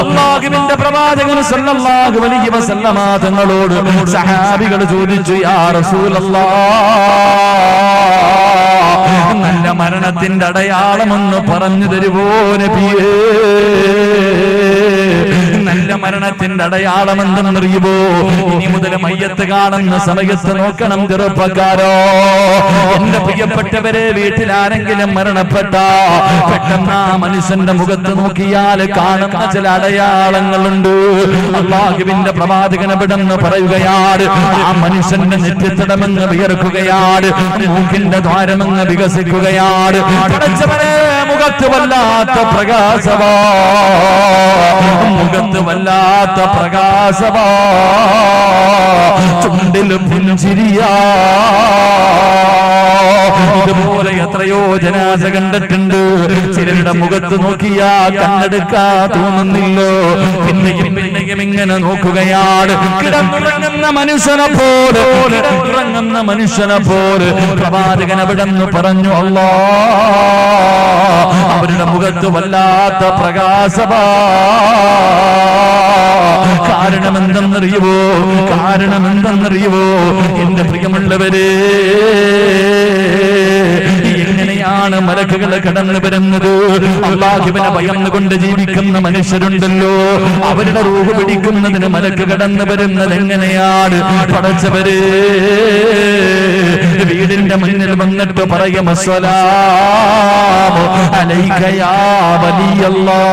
അല്ലാഹുവിന്റെ പ്രവാചകൻ സല്ലല്ലാഹു അലൈഹി വസല്ലമ തങ്ങളോട് സഹാബികൾ ചോദിച്ചു, യാ റസൂലല്ലാഹ്, നല്ല മരണത്തിന്റെ അടയാളമെന്ന് പറഞ്ഞു തരുവോ നബിയേ? നല്ല മരണത്തിന്റെ അടയാളം എന്തെന്നറിയുമോ? ഇനി മുതൽ മയ്യത്ത് കാണുന്ന സമയത്ത് നോക്കണം ചെറുപ്പക്കാരോ. എന്റെ പ്രിയപ്പെട്ടവരെ, വീട്ടിൽ ആരെങ്കിലും മരണപ്പെട്ട പെട്ടെന്ന് ആ മനുഷ്യന്റെ മുഖത്ത് നോക്കിയാൽ കാണുന്ന ചില അടയാളങ്ങളുണ്ട്. അല്ലാഹുവിന്റെ പ്രവാചകൻ ഇവിടെന്ന് പറയുകയാണ്, ആ മനുഷ്യന്റെ നെറ്റിത്തടമെന്ന് വിയർക്കുകയാണ്, മൂക്കിന്റെ ദ്വാരമെന്ന് വികസിക്കുകയാണ്. പടച്ചവനെ, മുഖത്ത് വല്ലാത്ത പ്രകാശമാ, മുഖത്ത് വല്ലാത്ത പ്രകാശമാ, ചുണ്ടിലും പുഞ്ചിരിയാ. ഇതുപോലെ എത്രയോ ജനാസ കണ്ടിട്ടുണ്ട്. ചിലരുടെ മുഖത്ത് നോക്കിയാ കണ്ണെടുക്കാ തോന്നുന്നില്ലോ. പിന്നെയും പിന്നെയും ഇങ്ങനെ നോക്കുകയാണ്. കിടന്നുറങ്ങുന്ന മനുഷ്യനെ പോലെ, കിടന്നുറങ്ങുന്ന മനുഷ്യനെ പോലെ പ്രവാചകൻ അവിടെന്ന് പറഞ്ഞു, അല്ലാഹ്, അവരുടെ മുഖത്ത് വല്ലാത്ത പ്രകാശമാ. കാരണമെന്തെന്നറിയുവോ? കാരണമെന്തെന്നറിയുവോ? എന്റെ പ്രിയമുള്ളവരെ, എങ്ങനെയാണ് മലക്കുകൾ കടന്നു വരുന്നത്? അല്ലാഹുവിനെ ഭയന്നുകൊണ്ട് ജീവിക്കുന്ന മനുഷ്യരുണ്ടല്ലോ, അവരുടെ റൂഹ് പിടിക്കുന്നതിന് മലക്ക് കടന്നു വരുന്നത് എങ്ങനെയാണ്? പടച്ചവരെ, വീടിന്റെ മുന്നിൽ വന്നിട്ട് പറയും, അസ്സലാമു അലൈക യാ വലിയല്ലാഹ്.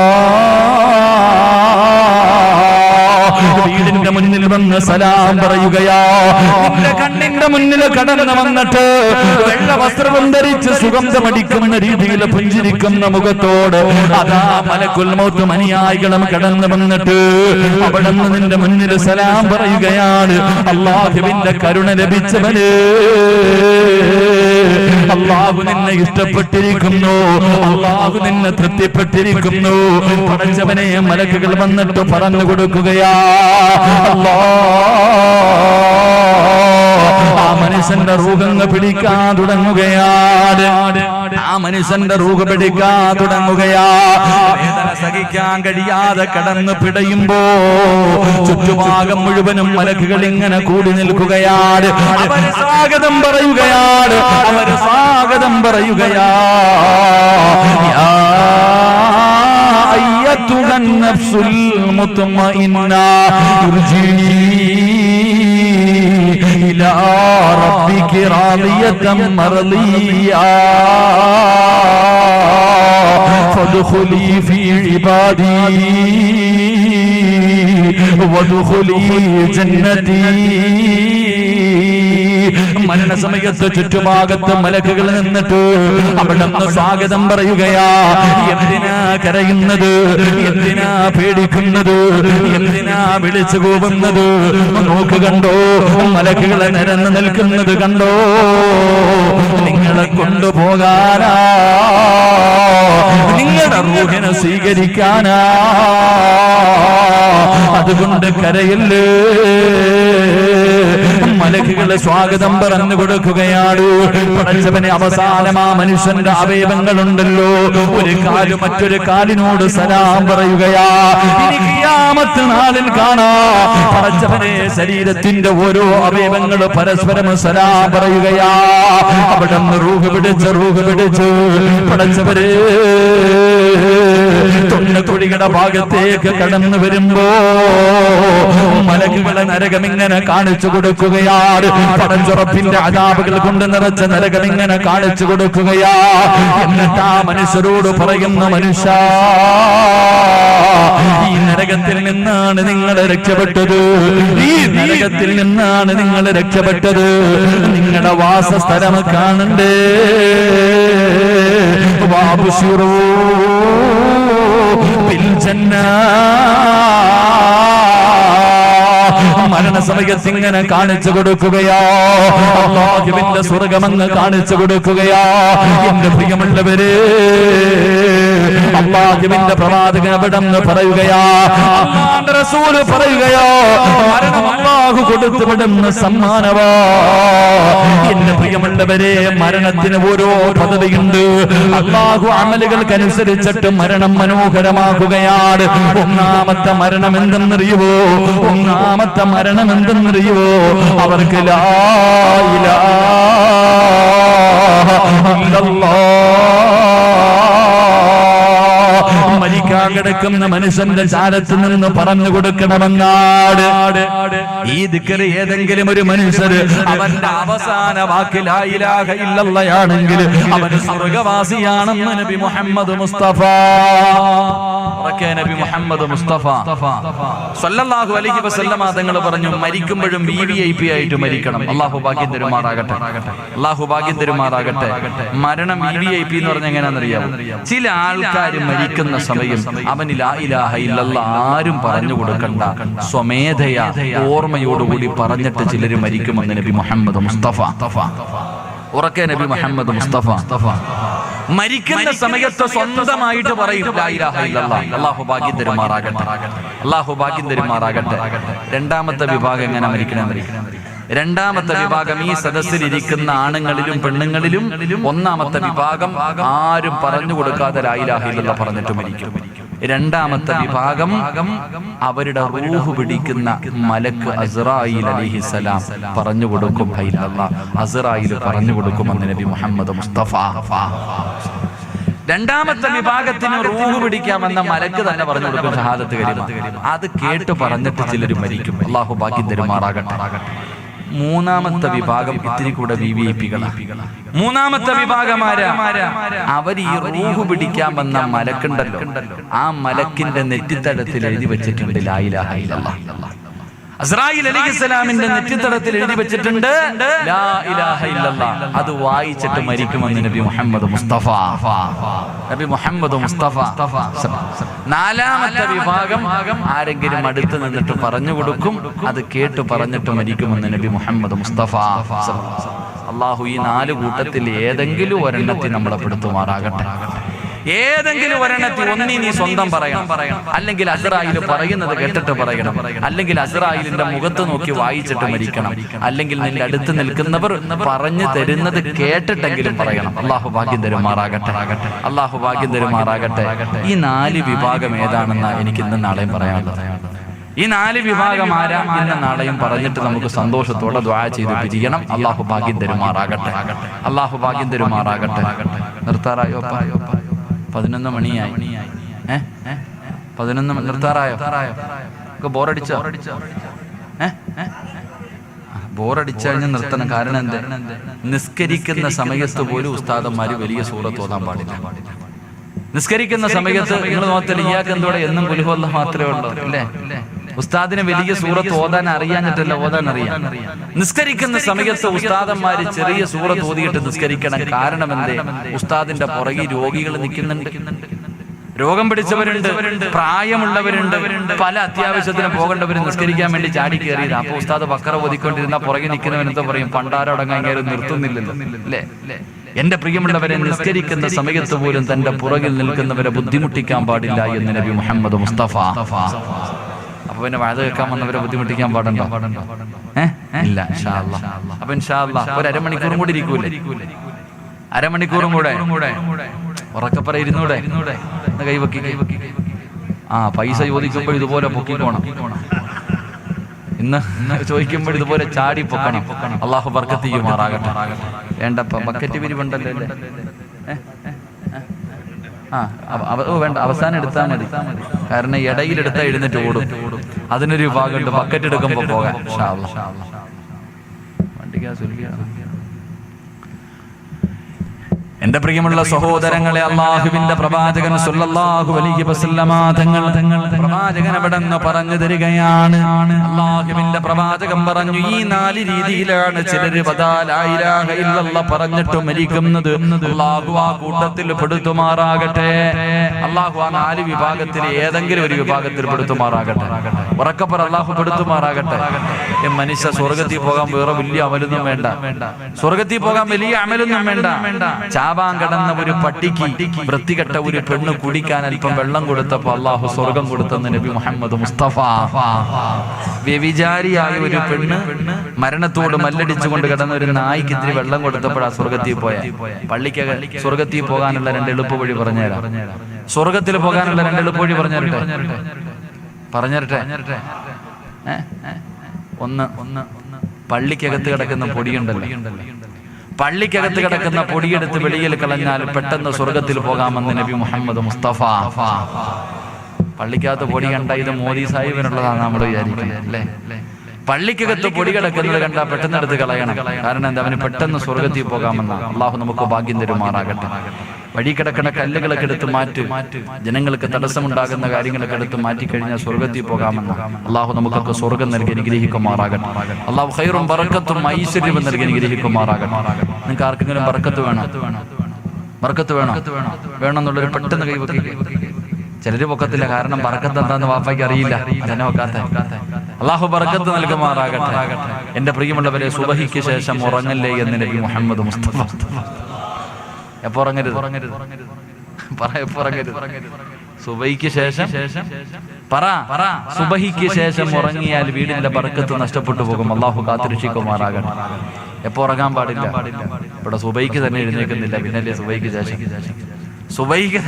വീടിന്റെ മുന്നിൽ വന്ന് സലാം പറയുകയാ. നിന്റെ കണ്ണിന്റെ മുന്നിൽ കടന്നു വന്നിട്ട് വെള്ള വസ്ത്രവും ധരിച്ച് സുഗന്ധമടിക്കുന്ന രീതിയിൽ പുഞ്ചിരിക്കുന്ന മുഖത്തോട് അതാ മലക്കുൽ മൗത്ത് അനുയായികളും കടന്നു വന്നിട്ട് അവിടെ നിന്ന് നിന്റെ മുന്നിൽ സലാം പറയുകയാണ്. അല്ലാഹുവിന്റെ കരുണ ലഭിച്ചവന്, അല്ലാഹു നിന്നെ ഇഷ്ടപ്പെട്ടിരിക്കുന്നു, അല്ലാഹു നിന്നെ തൃപ്തിപ്പെട്ടിരിക്കുന്നു. പടച്ചവനെ, മലക്കുകൾ വന്നിട്ട് പറഞ്ഞു കൊടുക്കുകയാ, ആ മനുഷ്യന്റെ റൂഹങ്ങ് പിടിക്കാൻ തുടങ്ങുകയാണ്. ആ മനുഷ്യന്റെ റൂഹ് പിടിക്കാൻ തുടങ്ങുകയാ. വേദന സഹിക്കാൻ കഴിയാതെ കടന്നു പിടയുമ്പോ ചുറ്റുഭാഗം മുഴുവനും മലക്കുകൾ ഇങ്ങനെ കൂടി നിൽക്കുകയാണ്. അവര് സ്വാഗതം പറയുകയാണ്, അവര് സ്വാഗതം പറയുകയാ. أيتها النفس المطمئنة ارجعي إلى ربك راضية مرضية فادخلي في عبادي وادخلي جنتي. മരണസമയത്ത് ചുറ്റുഭാഗത്ത് മലക്കുകൾ നിന്നിട്ട് അവിടെ നിന്ന് സ്വാഗതം പറയുകയാ. എന്തിനാ കരയുന്നത്? എന്തിനാ പേടിക്കുന്നത്? എന്തിനാ വിളിച്ചു പോകുന്നത്? നോക്ക്, കണ്ടോ മലക്കുകളെ നിരന്ന് നിൽക്കുന്നത് കണ്ടോ? നിങ്ങളെ കൊണ്ടുപോകാനാ, നിങ്ങളുടെ റൂഹിനെ സ്വീകരിക്കാനാ. അതുകൊണ്ട് കരയല്ലേ. മലക്കുകളെ സ്വാഗതം പറഞ്ഞു കൊടുക്കുകയാണ്. പടച്ചവനെ, അവസാനം ആ മനുഷ്യന്റെ അവയവങ്ങളുണ്ടല്ലോ, ഒരു കാല് മറ്റൊരു കാലിനോട് സലാം പറയുകയാ. ഇനി ഖിയാമത്ത് നാളിൽ കാണാം പടച്ചവനെ ശരീരത്തിന്റെ ഓരോ അവയവങ്ങൾ പരസ്പരം സലാം പറയുകയാ. അവിടെ നിന്ന് റൂഹ് പിടിച്ച് പടച്ചവരെ തൊണ്ണുകുഴിയുടെ ഭാഗത്തേക്ക് കടന്നു വരുമ്പോ മലക്കുകളെ നരകം ഇങ്ങനെ കാണിച്ചു കൊടുക്കുകയാണ്. പടച്ചുറപ്പിന്റെ അദാബുകൾ കൊണ്ട് നിറച്ച നരകം ഇങ്ങനെ കാണിച്ചു കൊടുക്കുകയാ. എന്നിട്ട് ആ മനുഷ്യരോട് പറയുന്ന, മനുഷ്യ, ഈ നരകത്തിൽ നിന്നാണ് നിങ്ങൾ രക്ഷപ്പെട്ടത്, ഈ നരകത്തിൽ നിന്നാണ് നിങ്ങൾ രക്ഷപ്പെട്ടത്. നിങ്ങളുടെ വാസസ്ഥലം കാണണ്ടേ? വാബുശിറൂ ബിൽ ജന്ന. മരണസമയത്ത് ഇങ്ങനെ കാണിച്ചു കൊടുക്കുകയാ, അല്ലാഹുവിന്റെ സ്വർഗ്ഗമങ്ങ് കാണിച്ചു കൊടുക്കുകയാ. എന്റെ പ്രിയമുള്ളവരെ, അല്ലാഹുവിന്റെ പ്രവാചകൻ അവിടെന്ന് പറയുകയാ, അല്ലാഹുവിന്റെ റസൂൽ പറയുകയാ, മരണം അല്ലാഹു കൊടുത്തു വിടുന്ന സമ്മാനവാ. എന്റെ പ്രിയമുള്ളവരെ, മരണത്തിന് ഓരോ പദവിയുണ്ട്. അല്ലാഹു അമലുകൾക്കനുസരിച്ചിട്ട് മരണം മനോഹരമാക്കുകയാണ്. ഒന്നാമത്തെ മരണം എന്തെന്നറിയുവോ? ഒന്നാമത്തെ മരണം എന്തെന്നറിയുവോ? അവർക്ക് ലാ ഇലാഹ ഇല്ലല്ലാഹ്, മരിക്കാൻ കിടക്കുന്ന മനുഷ്യന്റെ ചാരത്ത് നിന്ന് പറഞ്ഞു കൊടുക്കണമെന്നാണ് ഈ ദിക്ർ. ഏതെങ്കിലും ഒരു മനുഷ്യർ അവന്റെ അവസാന വാക്ക് ലാ ഇലാഹ ഇല്ലല്ലാഹയാണെങ്കിൽ അവൻ സ്വർഗ്ഗവാസിയാണെന്ന് നബി മുഹമ്മദ് മുസ്തഫ. നബി മുഹമ്മദ് മുസ്തഫ സല്ലല്ലാഹു അലൈഹി വസല്ലമ തങ്ങൾ പറഞ്ഞു, മരിക്കുമ്പോഴും വിവിഐപി ആയിട്ട് മരിക്കണം. അല്ലാഹു ഭാഗ്യം തരുമാറാകട്ടെ, അല്ലാഹു ഭാഗ്യം തരുമാറാകട്ടെ. മരണം വിവിഐപി എന്ന് പറഞ്ഞാൽ എങ്ങനെയാണെന്നറിയാമോ? ചില ആൾക്കാർ മരിക്കുന്ന സമയം അവന് ലാ ഇലാഹ ഇല്ലല്ലാഹ് ആരും പറഞ്ഞു കൊടുക്കണ്ട, സ്വമേധയാ ഓർമ്മയോടുകൂടി പറഞ്ഞിട്ട് ചിലര് മരിക്കുമെന്ന് നബി മുഹമ്മദ് മുസ്തഫ. ഉറക്കെ നബി മുഹമ്മദ് മുസ്തഫ മരിക്കുന്ന സമയത്ത് സ്വന്തമായിട്ട് പറയും ലാ ഇലാഹ ഇല്ലല്ലാഹ്. അല്ലാഹു ഭാഗ്യം തരുമാറാകട്ടെ, അല്ലാഹു ഭാഗ്യം തരുമാറാകട്ടെ. രണ്ടാമത്തെ വിഭാഗം എങ്ങനെ മരിക്കണം? രണ്ടാമത്തെ വിഭാഗം ഈ സദസ്സിൽ ഇരിക്കുന്ന ആണുങ്ങളിലും പെണ്ണുങ്ങളിലും ഒന്നാമത്തെ വിഭാഗം ആരും പറഞ്ഞു കൊടുക്കാതെ ലാ ഇലാഹ ഇല്ലല്ലാഹ് പറഞ്ഞിട്ട് മരിക്കും. രണ്ടാമത്തെ വിഭാഗം അവരുടെ റൂഹ് പിടിക്കുന്ന മലക്ക് അസ്റായീൽ അലൈഹിസ്സലാം പറഞ്ഞു കൊടുക്കും. അസ്റായീൽ പറഞ്ഞു കൊടുക്കുമെന്ന് നബി മുഹമ്മദ് മുസ്തഫ. രണ്ടാമത്തെ വിഭാഗത്തിന് റൂഹ് പിടിക്കാമെന്ന മലക്ക് തന്നെ പറഞ്ഞു കൊടുക്കും ഷഹാദത്ത് കലിമ. അത് കേട്ട് പറഞ്ഞിട്ട് ചിലർ മരിക്കും. അല്ലാഹു ഭാഗ്യം തരുമാറാകട്ടെ. മൂന്നാമത്തെ വിഭാഗം ഇത്തിരി കൂടെ വിവിഐപികളാണ്. മൂന്നാമത്തെ വിഭാഗമാരാ? അവർ ഈ റൂഹ് പിടിക്കാൻ വന്ന മലക്കുണ്ടല്ലോ, ആ മലക്കിന്റെ നെറ്റിത്തടത്തിൽ എഴുതി വെച്ചിട്ടുണ്ട് ലാ ഇലാഹ ഇല്ലല്ലാഹ്. അസ്റായീൽ അലൈഹിസ്സലാമിന്റെ നെറ്റിത്തടത്തിൽ എഴുതി വെച്ചിട്ടുണ്ട് ലാ ഇലാഹ ഇല്ലല്ലാഹ്. അത് വായിച്ചിട്ട് മരിക്കുമെന്ന് നബി മുഹമ്മദ് മുസ്തഫ. നബി മുഹമ്മദ് മുസ്തഫ. നാലാമത്തെ വിഭാഗം ആരെങ്കിലും അടുത്ത് നിന്നിട്ട് പറഞ്ഞു കൊടുക്കും, അത് കേട്ട് പറഞ്ഞിട്ട് മരിക്കുമെന്ന് നബി മുഹമ്മദ് മുസ്തഫ. അല്ലാഹു ഈ നാല് കൂട്ടത്തിൽ ഏതെങ്കിലും ഒരെണ്ണത്തിൽ നമ്മളെ പെടുത്തുമാറാകട്ടെ. ഏതെങ്കിലും ഒരെണ്ണത്തിൽ ഒന്നി നീ സ്വന്തം പറയണം, അല്ലെങ്കിൽ അസ്റായീൽ പറയുന്നത് കേട്ടിട്ട് പറയണം, അല്ലെങ്കിൽ അസ്റായീലിന്റെ മുഖത്ത് നോക്കി വായിച്ചിട്ട് മരിക്കണം, അല്ലെങ്കിൽ നിന്റെ അടുത്ത് നിൽക്കുന്നവർ പറഞ്ഞു തരുന്നത് കേട്ടിട്ടെങ്കിലും പറയണം. അല്ലാഹു ഭാഗ്യം തരുമാറാകട്ടെ, അല്ലാഹു ഭാഗ്യം തരുമാറാകട്ടെ. ഈ നാല് വിഭാഗം ഏതാണെന്ന് എനിക്ക് ഇന്ന് നാളെയും പറയാനുള്ളത്. ഈ നാല് വിഭാഗം ആരാ ഇന്ന് നാളെയും പറഞ്ഞിട്ട് നമുക്ക് സന്തോഷത്തോടെ ദുആ ചെയ്ത് പിരിയണം. അല്ലാഹു ഭാഗ്യം തരുമാറാകട്ടെ, അല്ലാഹു ഭാഗ്യം തരുമാറാകട്ടെ. നിർത്താറായോ? 11 മണിയായി. 11 നിർത്താറായോ? ബോറടിച്ചോ? ബോറടിച്ചു കഴിഞ്ഞ് നിർത്തണം. കാരണം എന്ത്? നിസ്കരിക്കുന്ന സമയത്ത് പോലും ഉസ്താദന്മാര് വലിയ സൂറത്ത് ഓതാൻ പാടില്ല. നിസ്കരിക്കുന്ന സമയത്ത് നിങ്ങൾ നോക്കത്തില്ല, ഇയാൾക്ക് എന്തോടെ എന്നും ഖുൽ ഹുവല്ലാഹ് മാത്രമേ ഉള്ളൂ അല്ലേ? ഉസ്താദിന് വലിയ സൂറത്ത് ഓതാൻ അറിയാഞ്ഞിട്ടല്ല, ഓതാൻ അറിയാം. നിസ്കരിക്കുന്ന സമയത്ത് ഉസ്താദന്മാര് ചെറിയ സൂറത്ത് ഓതിയിട്ട് നിസ്കരിക്കണം. കാരണം എന്തേ? ഉസ്താദിന്റെ പുറകിൽ രോഗികൾ നിൽക്കുന്നുണ്ട്, രോഗം പിടിച്ചവരുണ്ട്, പ്രായമുള്ളവരുണ്ട്, പല അത്യാവശ്യത്തിന് പോകേണ്ടവർ നിസ്കരിക്കാൻ വേണ്ടി ചാടി കയറിയത്. അപ്പൊ ഉസ്താദ് ബക്കറ ഓതിക്കൊണ്ടിരുന്ന പുറകെ നിൽക്കുന്നവനെന്താ പറയും? പണ്ടാരോടങ്ങാൻ കയറി നിർത്തുന്നില്ലല്ലോ അല്ലേ? എന്റെ പ്രിയമുള്ളവരെ, നിസ്കരിക്കുന്ന സമയത്ത് പോലും തന്റെ പുറകിൽ നിൽക്കുന്നവരെ ബുദ്ധിമുട്ടിക്കാൻ പാടില്ല എന്ന് നബി മുഹമ്മദ് മുസ്തഫ. അപ്പൊ പിന്നെ വഅദ് കേൾക്കാൻ വന്നവരെ ബുദ്ധിമുട്ടിക്കാൻ പാടുണ്ടോ? ഇല്ല. ഇൻഷാ അല്ലാഹ്. അപ്പൊ ഇൻഷാ അല്ലാഹ് ഒരു അരമണിക്കൂറും കൂടി ഇരിക്കൂലേ? അരമണിക്കൂറും കൂടെ ഉറക്കപ്പറ ഇരുന്നൂടെ? കൈവക്കി. ആ പൈസ ചോദിക്കുമ്പോൾ ഇതുപോലെ പൊക്കിക്കോണം. ഇന്ന് ചോദിക്കുമ്പോൾ ഇതുപോലെ ചാടി പൊക്കണം. അല്ലാഹു ബർക്കത്ത് ചെയ്യുമാറാകട്ടെ. വേണ്ടപ്പ ബക്കറ്റ് പിരിവുണ്ടല്ലോ അല്ലേ? വേണ്ട, അവസാനം എടുത്താൽ മതി. കാരണം ഇടയിലെടുത്താൽ എഴുന്നേറ്റ് ഓടും. അതിനൊരു വിഭാഗമുണ്ട്, ബക്കറ്റ് എടുക്കുമ്പോ പോകാൻ. എന്റെ പ്രിയമുള്ള സഹോദരങ്ങളെ, അല്ലാഹുവിന്റെ പ്രവാചകൻ സല്ലല്ലാഹു അലൈഹി വസല്ലമ തങ്ങൾ പ്രവാചകൻ അവിടെന്ന് പറഞ്ഞു തരികയാണ്. അല്ലാഹുവിന്റെ പ്രവാചകൻ പറഞ്ഞു, ഈ 4 രീതിയിലാണ് ചിലര് ലാ ഇലാഹ ഇല്ലല്ലാഹ് പറഞ്ഞിട്ട് മരിക്കുന്നത്. അല്ലാഹു ആ കൂട്ടത്തിൽ പെടുത്തുമാറാകട്ടെ. അല്ലാഹു ആ 4 വിഭാഗത്തിൽ ഏതെങ്കിലും ഒരു വിഭാഗത്തിൽ പെടുത്തുമാറാകട്ടെ. ഉറക്കപ്പറ, അല്ലാഹു പെടുത്തുമാറാകട്ടെ. മനുഷ്യ സ്വർഗത്തിൽ പോകാൻ വേറെ വലിയ അമലൊന്നും വേണ്ട. സ്വർഗത്തിൽ പോകാൻ വലിയ അമലൊന്നും വേണ്ട. ചാവാൻ കിടന്ന ഒരു പട്ടിക്ക് വൃത്തികെട്ട ഒരു പെണ്ണ് കുടിക്കാൻ അല്പം വെള്ളം കൊടുത്തപ്പോ അല്ലാഹു സ്വർഗം കൊടുത്തെന്ന് നബി മുഹമ്മദ് മുസ്തഫ. വ്യഭിചാരിയായ ഒരു പെണ്ണ് മരണത്തോട് മല്ലടിച്ചുകൊണ്ട് കിടന്ന ഒരു നായ്ക്ക് ഇത്തിരി വെള്ളം കൊടുത്തപ്പോഴാ സ്വർഗത്തിൽ പോയ. പള്ളിക്ക് സ്വർഗത്തിൽ പോകാനുള്ള 2 എളുപ്പ വഴി പറഞ്ഞുതരാം. സ്വർഗത്തിൽ പോകാനുള്ള 2 എളുപ്പ വഴി പറഞ്ഞുതരട്ടെ. ഒന്ന് പള്ളിക്കകത്ത് കിടക്കുന്ന പൊടിയുണ്ടല്ലോ, പള്ളിക്കകത്ത് കിടക്കുന്ന പൊടിയെടുത്ത് വെളിയിൽ കളഞ്ഞാൽ പെട്ടെന്ന് സ്വർഗത്തിൽ പോകാമെന്ന് നബി മുഹമ്മദ് മുസ്തഫ. പള്ളിക്കകത്ത് പൊടി കണ്ട ഇത് മോദി സാഹിബിനുള്ളതാണ് നമ്മൾ വിചാരിക്കുന്നത് അല്ലേ? പള്ളിക്കകത്ത് പൊടി കിടക്കുന്നത് കണ്ടാൽ പെട്ടെന്ന് എടുത്ത് കളയണം. കാരണം എന്താ? അവന് പെട്ടെന്ന് സ്വർഗത്തിൽ പോകാമെന്ന. അള്ളാഹു നമുക്ക് ഭാഗ്യം തരുമാറാകട്ടെ. വഴി കിടക്കുന്ന കല്ലുകളൊക്കെ എടുത്ത് മാറ്റി, ജനങ്ങൾക്ക് തടസ്സമുണ്ടാകുന്ന കാര്യങ്ങളൊക്കെ എടുത്ത് മാറ്റിക്കഴിഞ്ഞാൽ സ്വർഗത്തിൽ പോകാമെന്ന. അള്ളാഹു നമുക്കൊക്കെ സ്വർഗം നൽകി അനുഗ്രഹിക്കുമാറാകട്ടെ. അള്ളാഹു ഖൈറും ബറക്കത്തും ഐശ്വര്യവും നൽകി അനുഗ്രഹിക്കുമാറാകട്ടെ. നിങ്ങൾക്ക് ആർക്കെങ്കിലും ബറക്കത്ത് വേണമെന്നുള്ളൊരു പെട്ടെന്ന് കൈവക്കി. ചിലര് പൊക്കത്തില്ല, കാരണം ബറക്കത്ത് എന്താന്ന് വാപ്പയ്ക്ക് അറിയില്ല. ജന വെക്കാത്ത അള്ളാഹു ബറക്കത്ത് നൽകുമാറാകട്ടെ. എന്റെ പ്രിയമുള്ളവരെ, സുബഹിക്ക് ശേഷം ഉറങ്ങല്ലേ എന്ന് നബി മുഹമ്മദ് മുസ്തഫ. എപ്പോ ഉറങ്ങരുത്? സുബഹിക്ക് ശേഷം സുബഹിക്ക് ശേഷം ഉറങ്ങിയാൽ വീടിന്റെ ബർക്കത്ത് നഷ്ടപ്പെട്ടു പോകും. അള്ളാഹു കാത്തുരക്ഷിക്കുമാറാകട്ടെ. എപ്പോ ഉറങ്ങാൻ പാടില്ല? ഇവിടെ സുബഹിക്ക് തന്നെ എഴുന്നേൽക്കുന്നില്ല, പിന്നല്ലേ സുബഹിക്ക് ശേഷം. സുബഹിക്ക്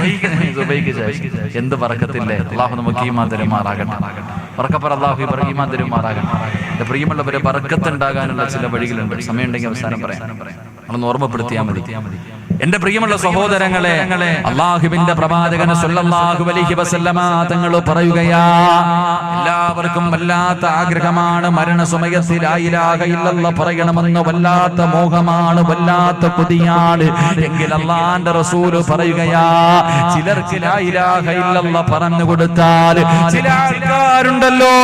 ശേഷം എന്ത് ബർക്കത്തില്ലേ? അള്ളാഹു നമുക്ക് ഈമാൻ തരുമാറാകട്ടെ. ബർക്കപ്പർ അള്ളാഹു ഈമാൻ തരുമാറാകട്ടെ. എന്റെ പ്രിയമുള്ളവരെ, ബർക്കത്ത് ഉണ്ടാകാനുള്ള ചില വഴികളുണ്ട്. സമയമുണ്ടെങ്കിൽ അവസാനം പറയാം, നമ്മളൊന്ന് ഓർമ്മപ്പെടുത്തിയാൽ മതി. എന്റെ പ്രിയമുള്ള സഹോദരങ്ങളെ, അല്ലാഹുവിന്റെ പ്രവാചകൻ സല്ലല്ലാഹു അലൈഹി വസല്ലമ തങ്ങൾ പറയുകയാ, എല്ലാവർക്കും വല്ലാത്ത ആഗ്രഹമാണ് മരണസമയത്ത് ലാ ഇലാഹ ഇല്ലല്ലാഹ് പറയണമെന്ന്. വല്ലാത്ത മോഹമാണ്, വല്ലാത്ത കൊതിയാണ്. എങ്കിൽ അല്ലാഹുവിന്റെ റസൂൽ പറയുകയാ, ചിലർക്ക് ലാ ഇലാഹ ഇല്ലല്ലാഹ് പറഞ്ഞു കൊടുത്താൽ, ചില ആൾക്കാരുണ്ടല്ലോ,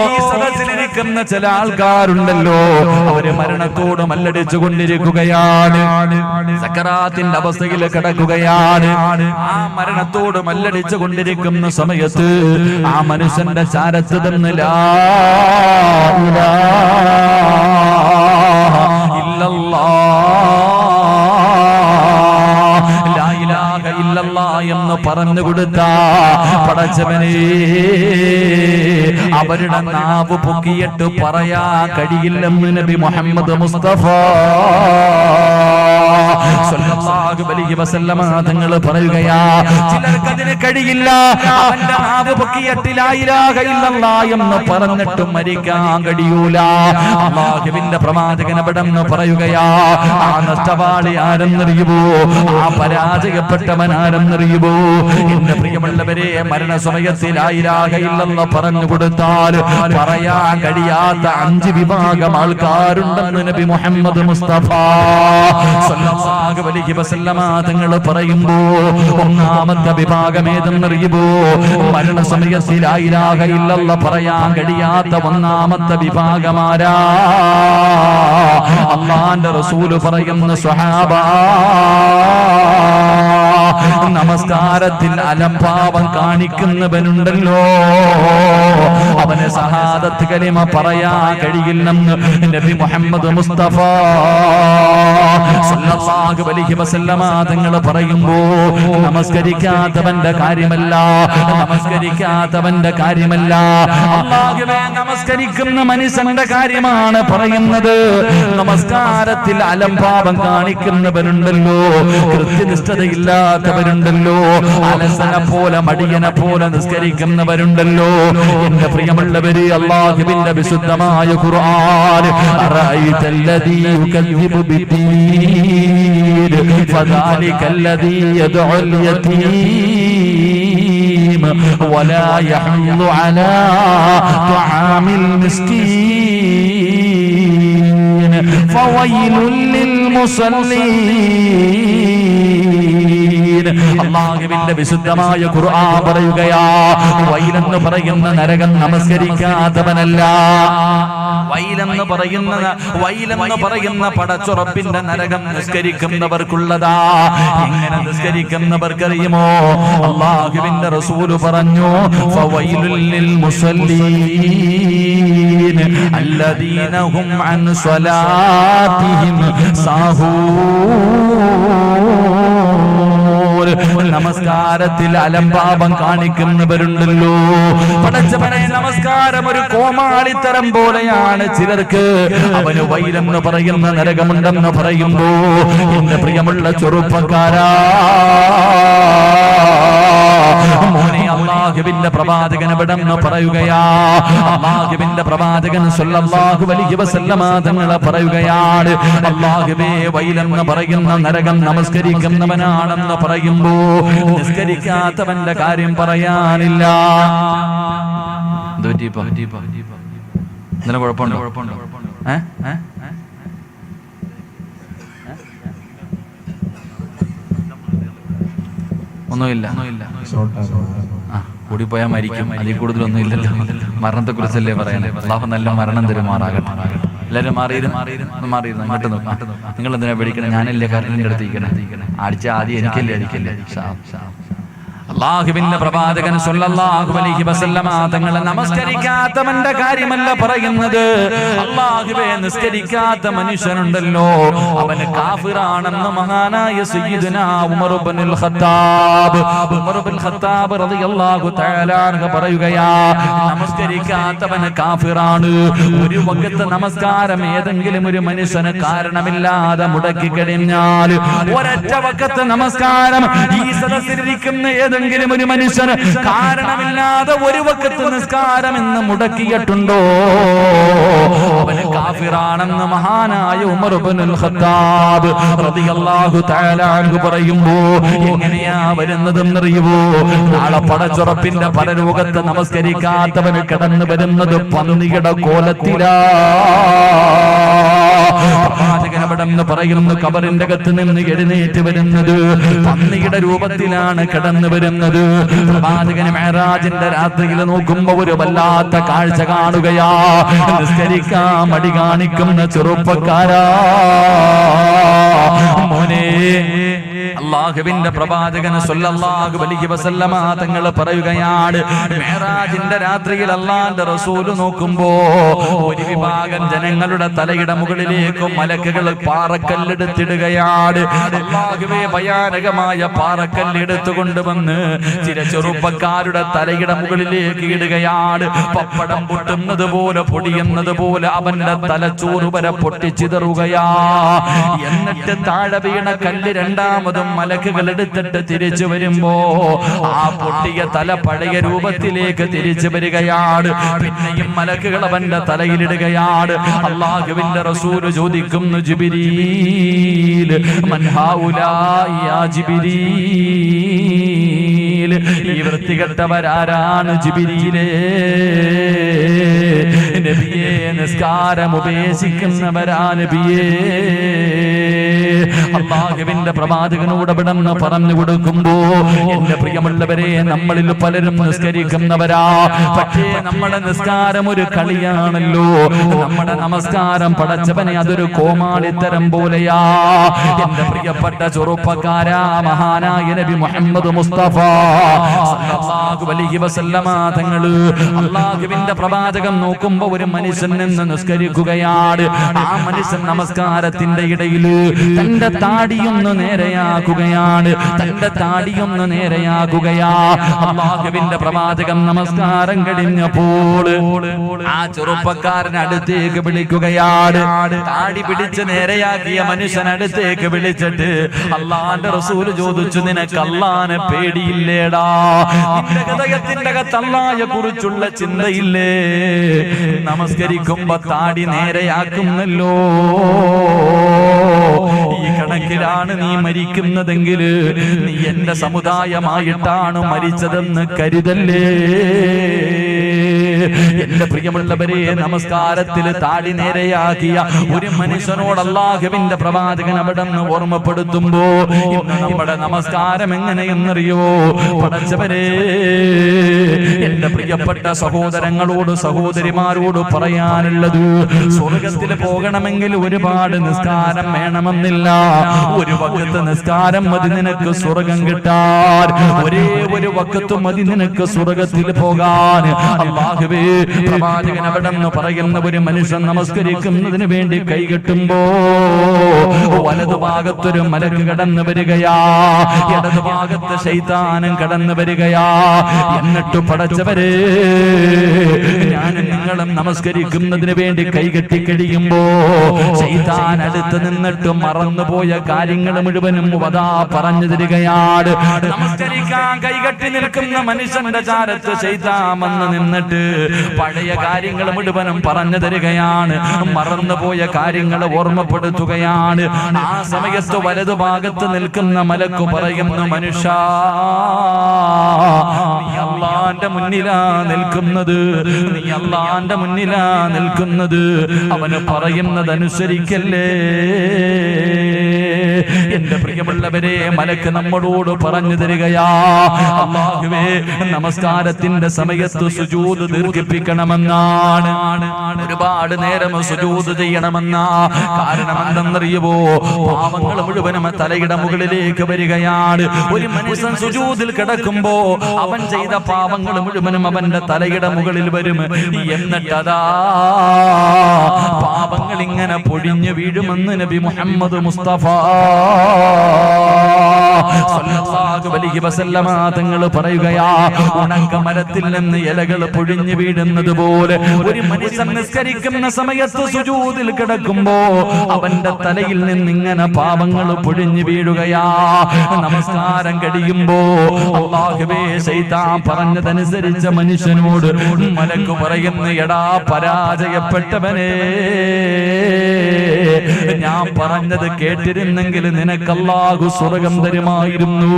ഈ സദസ്സിലിരിക്കുന്ന ചില ആൾക്കാരുണ്ടല്ലോ, അവര് മരണത്തോട് മല്ലടിച്ചു കൊണ്ടിരിക്കുകയാണ്, സക്കറാത്തിന്റെ അവസ്ഥയിൽ കിടക്കുകയാണ്. ആ മരണത്തോട് മല്ലടിച്ചു കൊണ്ടിരിക്കുന്ന സമയത്ത് ആ മനുഷ്യന്റെ ചാരത്ത് നിന്ന് ലാ ഇലാഹ ഇല്ലല്ലാഹ് എന്ന് പറഞ്ഞു കൊടുത്ത പടച്ചവനെ, അവരുടെ നാവ് പൊക്കിയിട്ട് പറയാ കഴിയില്ലെന്ന് നബി മുഹമ്മദ് മുസ്തഫ സല്ലല്ലാഹു അലൈഹി വസല്ലമ തങ്ങൾ പറയുകയാ, ചിലർക്ക് അതിന് കഴിയില്ല. അവന്റെ നാവ് പൊക്കിയിട്ട് ലാ ഇലാഹ ഇല്ലല്ലാഹ് എന്ന് പറഞ്ഞിട്ട് മരിക്കാൻ കഴിയൂല. അല്ലാഹുവിന്റെ പ്രവാചകൻ അവിടെന്ന് പറയുകയാ, ആ നഷ്ടവാളി ആരെന്നറിയുമോ? ആ പരാജയപ്പെട്ടവൻ ആരെന്നറിയുമോ? എന്റെ പ്രിയമുള്ളവരെ, മരണസമയത്ത് ലാ ഇലാഹ ഇല്ലല്ലാഹ് പറഞ്ഞു കൊടുത്താൽ പറയാൻ കഴിയാത്ത 5 വിഭാഗം ആൾക്കാരുണ്ടെന്ന് നബി മുഹമ്മദ് മുസ്തഫ സല്ലല്ലാഹു അലൈഹി വസല്ലമ തങ്ങൾ പറയുമ്പോ, ഒന്നാമത്തെ വിഭാഗം ഏതെന്നറിയുമോ? മരണസമയത്ത് ലാ ഇലാഹ ഇല്ലല്ലാഹ് പറയാൻ കഴിയാത്ത ഒന്നാമത്തെ വിഭാഗമാരാ? അല്ലാഹുവിന്റെ റസൂൽ പറയുന്ന സ്വഹാബ, നമസ്കാരത്തിൽ അലംഭാവം കാണിക്കുന്നവനുണ്ടല്ലോ, അവന് സഹാദത്ത് കലിമ പറയാൻ കഴിയില്ലെന്ന് നബി മുഹമ്മദ് മുസ്തഫ സല്ലല്ലാഹു അലൈഹി വസല്ലമ തങ്ങൾ പറയുമ്പോ, നമസ്കരിക്കാത്തവന്റെ കാര്യമല്ല, അല്ലാഹുവേ, നമസ്കരിക്കുന്ന മനുഷ്യന്റെ കാര്യമാണ് പറയുന്നത്. നമസ്കാരത്തിൽ അലംഭാവം കാണിക്കുന്നവരുണ്ടല്ലോ, കൃത്യനിഷ്ഠതയില്ലാത്തവരുണ്ടല്ലോ, അലസനെ പോലെ മടിയനെ പോലെ നിസ്കരിക്കുന്നവരുണ്ടല്ലോ. എന്റെ പ്രിയമുള്ളവര്, അല്ലാഹുവിന്റെ വിശുദ്ധമായ ഖുർആൻ, അറഅയ്തല്ലദീ യുകദ്ദിബു ബിദ്ദീൻ ഫദാലികല്ലദീ യദ്ഉൽ യതീം വലാ യഹുദ്ദു അലാ തുആമിൽ മിസ്കീൻ ഫവൈലുൽ ലിൽ മുസല്ലീൻ അല്ലാഹുവിന്റെ വിശുദ്ധമായ ഖുർആൻ പറയുകയാ, വൈലെന്ന് പറയുന്ന നരകം നമസ്കരിക്കാത്തവനല്ല, വൈലെന്ന് പറയുന്ന പടച്ചുറപ്പിന്റെ നരകം നിസ്കരിക്കുന്നവർക്കുള്ളതാ. എങ്ങനെ നിസ്കരിക്കുന്നവർക്കറിയുമോ? അല്ലാഹുവിന്റെ റസൂല് പറഞ്ഞു, ഫവൈലുൽ ലിൽ മുസല്ലീൻ അല്ലദീന ഹും അൻ സ്വലാത്തിഹിം സാഹൂൻ. നമസ്കാരത്തിൽ അലംഭാവം കാണിക്കുന്നവരുണ്ടല്ലോ. പടച്ചവനെ, നമസ്കാരം ഒരു കോമാളിത്തരം പോലെയാണ് ചിലർക്ക്. അവന് വൈലെന്ന് പറയുന്ന നരകമുണ്ടെന്ന് പറയുമ്പോ, എന്റെ പ്രിയമുള്ള ചെറുപ്പക്കാരാ, മോനെ, അല്ലാഹുവിന്റെ പ്രവാചകൻ ഇവിടെന്ന് പറയുകയാ, അല്ലാഹുവിന്റെ പ്രവാചകൻ സ്വല്ലല്ലാഹു അലൈഹി വസല്ലമ തങ്ങളെ പറയുകയാണ്, അല്ലാഹുവേ, വൈലെന്ന് പറയുന്ന നരകം നമസ്കരിക്കുന്നവനാണെന്ന് പറയുമ്പോ നിസ്കരിക്കാത്തവന്റെ കാര്യം പറയാനില്ല. എന്തിനാ കുഴപ്പമുണ്ടോ? ഒന്നുമില്ല. കൂടിപ്പോയാൽ മരിക്കും, അതിൽ കൂടുതലൊന്നും ഇല്ലല്ലോ. മരണത്തെ കുറിച്ചല്ലേ പറയാൻ. അല്ലാഹു നല്ല മരണം തരുമാറാകട്ടെ. എല്ലാവരും മാറിയിരുന്നു അങ്ങോട്ട് നോക്കാം. നിങ്ങൾ എന്തിനാ പേടിക്കണം? ഞാനല്ലേ കരണ്ടിന്റെ അടുത്തിരിക്കണേ. അടിച്ച ആദ്യം എനിക്കല്ലേ അടിക്കല്ലേ. അല്ലാഹുവിന്റെ പ്രവാചകൻ സ്വല്ലല്ലാഹു അലൈഹി വസല്ലമ തങ്ങളെ നമസ്കരിക്കാത്തവന്റെ കാര്യമല്ല പറയുന്നത്. അല്ലാഹുവേ, നിസ്കരിക്കാത്ത മനുഷ്യനുണ്ടല്ലോ, അവന് കാഫിറാണെന്ന് മഹാനായ സയ്യിദുനാ ഉമർ ഇബ്നുൽ ഖത്താബ് റളിയല്ലാഹു തആല അൻഹു പറയുകയാ, നമസ്കരിക്കാത്തവന് കാഫിറാണ്. ഒരു വഖത്ത് നമസ്കാരം ഏതെങ്കിലും ഒരു മനുഷ്യന് കാരണമില്ലാതെ മുടക്കി കഴിഞ്ഞാൽ, ഒരൊറ്റ വഖത്ത് നമസ്കാരം ഈ സദസ്സിലിരിക്കുന്ന ഏതെങ്കിലും ഒരു മനുഷ്യന് കാരണമില്ലാതെ ഒരു വഖത്ത് നിസ്കാരം എന്ന് മുടക്കിയിട്ടുണ്ടോ, അവന് കാഫിറാണെന്ന് മഹാനായ ഉമർ ഇബ്നുൽ ഖത്താബ് റളിയല്ലാഹു തആല അൻഹു പറയുമ്പോ, എങ്ങനെയാ വരുന്നതെന്നറിയുമോ? നാളെ പടച്ചുറപ്പിന്റെ പരലോകത്ത് നമസ്കരിക്കാത്തവന് കടന്നു വരുന്നത് പന്നിയുടെ കോലത്തിലാ. പ്രവാചകനവിടെന്ന് പറയുന്നു, കബറിന്റെ അകത്ത് നിന്ന് എഴുന്നേറ്റ് വരുന്നത് പന്നിയുടെ രൂപത്തിലാണ് കടന്നു വരുന്നത്. പ്രവാചകന് മെഹ്റാജിന്റെ രാത്രിയിൽ നോക്കുമ്പോ ഒരു വല്ലാത്ത കാഴ്ച കാണുകയാ. നിസ്കരിക്കാൻ മടി കാണിക്കുന്ന ചെറുപ്പക്കാരാ, മോനെ, അല്ലാഹുവിന്റെ പ്രവാചകൻ സ്വല്ലല്ലാഹു അലൈഹി വസല്ലമ തങ്ങൾ പറയുകയാണ്, മെഹ്റാജിന്റെ രാത്രിയിൽ അല്ലാഹുവിന്റെ റസൂൽ നോക്കുമ്പോ ഒരു വിഭാഗം ജനങ്ങളുടെ തലയുടെ മുകളിലേക്ക് മലക്കുകൾ പാറക്കല്ലെടുത്തിടുകയാണ്. അല്ലാഹുവേ, ഭയാനകമായ പാറക്കല്ലെടുത്തു കൊണ്ടുവന്ന് ചില ചെറുപ്പക്കാരുടെ തലയുടെ മുകളിലേക്ക് ഇടുകയാണ്. പപ്പടം പൊട്ടുന്നത് പോലെ, പൊടിയുന്നത് പോലെ അവന്റെ തലച്ചോറ് വരെ പൊട്ടിച്ചിതറുകയാ. എന്നിട്ട് താഴെ വീണ കല്ല് രണ്ടാമതും മലക്കുകൾ എടുത്തിട്ട് തിരിച്ചു വരുമ്പോ ആ പൊട്ടിയ തല പഴയ രൂപത്തിലേക്ക് തിരിച്ചു വരികയാണ്. പിന്നെയും മലക്കുകൾ അവന്റെ തലയിലിടുകയാണ്. അല്ലാഹുവിന്റെ റസൂൽ ചോദിക്കുന്നു, ജിബ്രീൽ, മൻ ഹൗലാഇ യാ ജിബ്രീൽ, ഈ വൃത്തികെട്ടവരാരാണ് ജിബ്രീലേ? നബിയേ, നിസ്കാരം ഉപേക്ഷിക്കുന്നവരാ നബിയേ. അല്ലാഹുവിന്റെ പ്രവാചകനോട് വിടന്ന് പറഞ്ഞു കൊടുക്കുമ്പോ, എന്റെ പ്രിയമുള്ളവരെ, നമ്മളിൽ പലരും നിസ്കരിക്കുന്നവരാ. പക്ഷേ നമ്മുടെ നിസ്കാരം ഒരു കളിയാണല്ലോ. നമ്മുടെ നമസ്കാരം പടച്ചവനെ അതൊരു കോമാളിത്തരം പോലെയാ. എന്റെ പ്രിയപ്പെട്ട ചെറുപ്പക്കാരാ, മഹാനായ നബി മുഹമ്മദ് മുസ്തഫ സല്ലല്ലാഹു അലൈഹി വസല്ലമ തങ്ങള് അല്ലാഹുവിന്റെ പ്രവാചകൻ നോക്കുമ്പോ ഒരു മനുഷ്യൻ നിന്ന് നിസ്കരിക്കുകയാണ്. ആ മനുഷ്യൻ നമസ്കാരത്തിന്റെ ഇടയിൽ തന്റെ താടിയൊന്ന് നേരെയാക്കുകയാണ്. അല്ലാഹുവിന്റെ പ്രവാചകൻ നമസ്കാരം കഴിഞ്ഞപ്പോൾ ആ ചെറുപ്പക്കാരൻ അടുത്തേക്ക് വിളിക്കുകയാണ്. താടി പിടിച്ച് നേരെയാക്കിയ മനുഷ്യൻ അടുത്തേക്ക് വിളിച്ചിട്ട് അല്ലാഹുവിന്റെ റസൂൽ ചോദിച്ചു, നിനക്ക് അല്ലാഹനെ പേടിയില്ലേടാ? നിന്റെ ഹൃദയത്തിന്റെ അകത്ത് അല്ലാഹയെ കുറിച്ചുള്ള ചിന്തയില്ലേ? നമസ്കരിക്കുമ്പോ താടി നേരെയാക്കുന്നല്ലോ. ഈ കണക്കിലാണ് നീ മരിക്കുന്നതെങ്കിൽ നീ എന്റെ സമുദായമായിട്ടാണ് മരിച്ചതെന്ന് കരുതല്ലേ. എന്റെ പ്രിയമുള്ളവരെ, നമസ്കാരത്തിൽ താടി നേരെയാക്കിയ ഒരു മനുഷ്യനോട് അല്ലാഹുവിന്റെ പ്രവാചകൻ അവിടെ നിന്ന് ഓർമ്മപ്പെടുത്തുമ്പോ ഇന്ന് നമ്മുടെ നമസ്കാരം എങ്ങനെയെന്നറിയോ? പടച്ചവരെ, എന്റെ പ്രിയപ്പെട്ട സഹോദരങ്ങളോട് സഹോദരിമാരോട് പറയാനുള്ളത്, സ്വർഗത്തിൽ പോകണമെങ്കിൽ ഒരുപാട് നിസ്കാരം വേണമെന്നില്ല. ഒരു വഖത്ത് നിസ്കാരം മതി നിനക്ക് സ്വർഗം കിട്ടാൻ. ഒരേ ഒരു വഖത്ത് മതി നിനക്ക് സ്വർഗത്തിൽ പോകാൻ. അല്ലാഹുവേ, പ്രവാചകൻ അവിടെ നിന്ന് പറയുന്ന ഒരു മനുഷ്യൻ നമസ്കരിക്കുന്നതിന് വേണ്ടി കൈകെട്ടുമ്പോ വലതുഭാഗത്തൊരു മലക്ക് കടന്നു വരികയാ, ഇടതുഭാഗത്ത് ശൈത്താനും കടന്നു വരികയാ. എന്നിട്ട് പടച്ചവരെ, ഞാനും നിങ്ങളും നമസ്കരിക്കുന്നതിന് വേണ്ടി കൈകെട്ടി കഴിയുമ്പോ ശൈത്താൻ അടുത്ത് നിന്നിട്ട് മറന്നുപോയ കാര്യങ്ങൾ മുഴുവനും വദാ പറഞ്ഞു തരികയാണ്. നമസ്കരിക്കാൻ കൈകെട്ടി നിൽക്കുന്ന മനുഷ്യന്റെ ചാരത്ത് ശൈത്താൻ വന്ന് നിന്നിട്ട് പഴയ കാര്യങ്ങൾ മുഴുവനും പറഞ്ഞു തരികയാണ്, മറന്നുപോയ കാര്യങ്ങൾ ഓർമ്മപ്പെടുത്തുകയാണ്. ആ സമയത്ത് വലതുഭാഗത്ത് നിൽക്കുന്ന മലക്ക് പറയുന്നു, മനുഷ്യ, നീ അല്ലാഹുവിന്റെ മുന്നിലാ നിൽക്കുന്നത്, നീ അല്ലാഹുവിന്റെ മുന്നിലാ നിൽക്കുന്നത്. അവന് പറയുന്നത് അനുസരിക്കല്ലേ? എന്റെ പ്രിയമുള്ളവരെ, മലക്ക് നമ്മളോട് പറഞ്ഞു തരികയാ, അല്ലാഹുവേ, നമസ്കാരത്തിന്റെ സമയത്ത് സുജൂദ് ദീർഘിപ്പിക്കണമെന്നാണ്. ഒരുപാട് നേരം സുജൂദ് ചെയ്യണമെന്നാ. കാരണം എന്തെന്നറിയുമോ? പാപങ്ങൾ മുഴുവനും തലയുടെ മുകളിലേക്ക് വരികയാണ്. ഒരു മനുഷ്യൻ സുജൂദിൽ കിടക്കുമ്പോ അവൻ ചെയ്ത പാപങ്ങൾ മുഴുവനും അവന്റെ തലയുടെ മുകളിൽ വരും. എന്നിട്ടതാ പാപങ്ങൾ ഇങ്ങനെ പൊടിഞ്ഞു വീഴുമെന്ന് നബി മുഹമ്മദ് മുസ്തഫ സല്ലല്ലാഹു അലൈഹി വസല്ലമ തങ്ങൾ പറയുകയാ, ഉണക്ക മരത്തിൽ നിന്ന് ഇലകൾ പൊഴിഞ്ഞു വീഴുന്നത് പോലെ ഒരു മനുഷ്യൻ നിസ്കരിക്കുന്ന സമയത്ത് സുജൂദിൽ കിടക്കുമ്പോ അവന്റെ തലയിൽ നിന്ന് ഇങ്ങനെ പാപങ്ങൾ പൊഴിഞ്ഞു വീഴുകയാ. നമസ്കാരം കഴിയുമ്പോ അല്ലാഹുവേ, ശൈത്താൻ പറഞ്ഞതനുസരിച്ച മനുഷ്യനോട് മലക്ക് പറയുന്നു, എടാ പരാജയപ്പെട്ടവനെ, ഞാൻ പറഞ്ഞത് കേട്ടിരുന്നെങ്കിൽ നിനക്ക് അല്ലാഹു സ്വർഗം തരുമായിരുന്നു.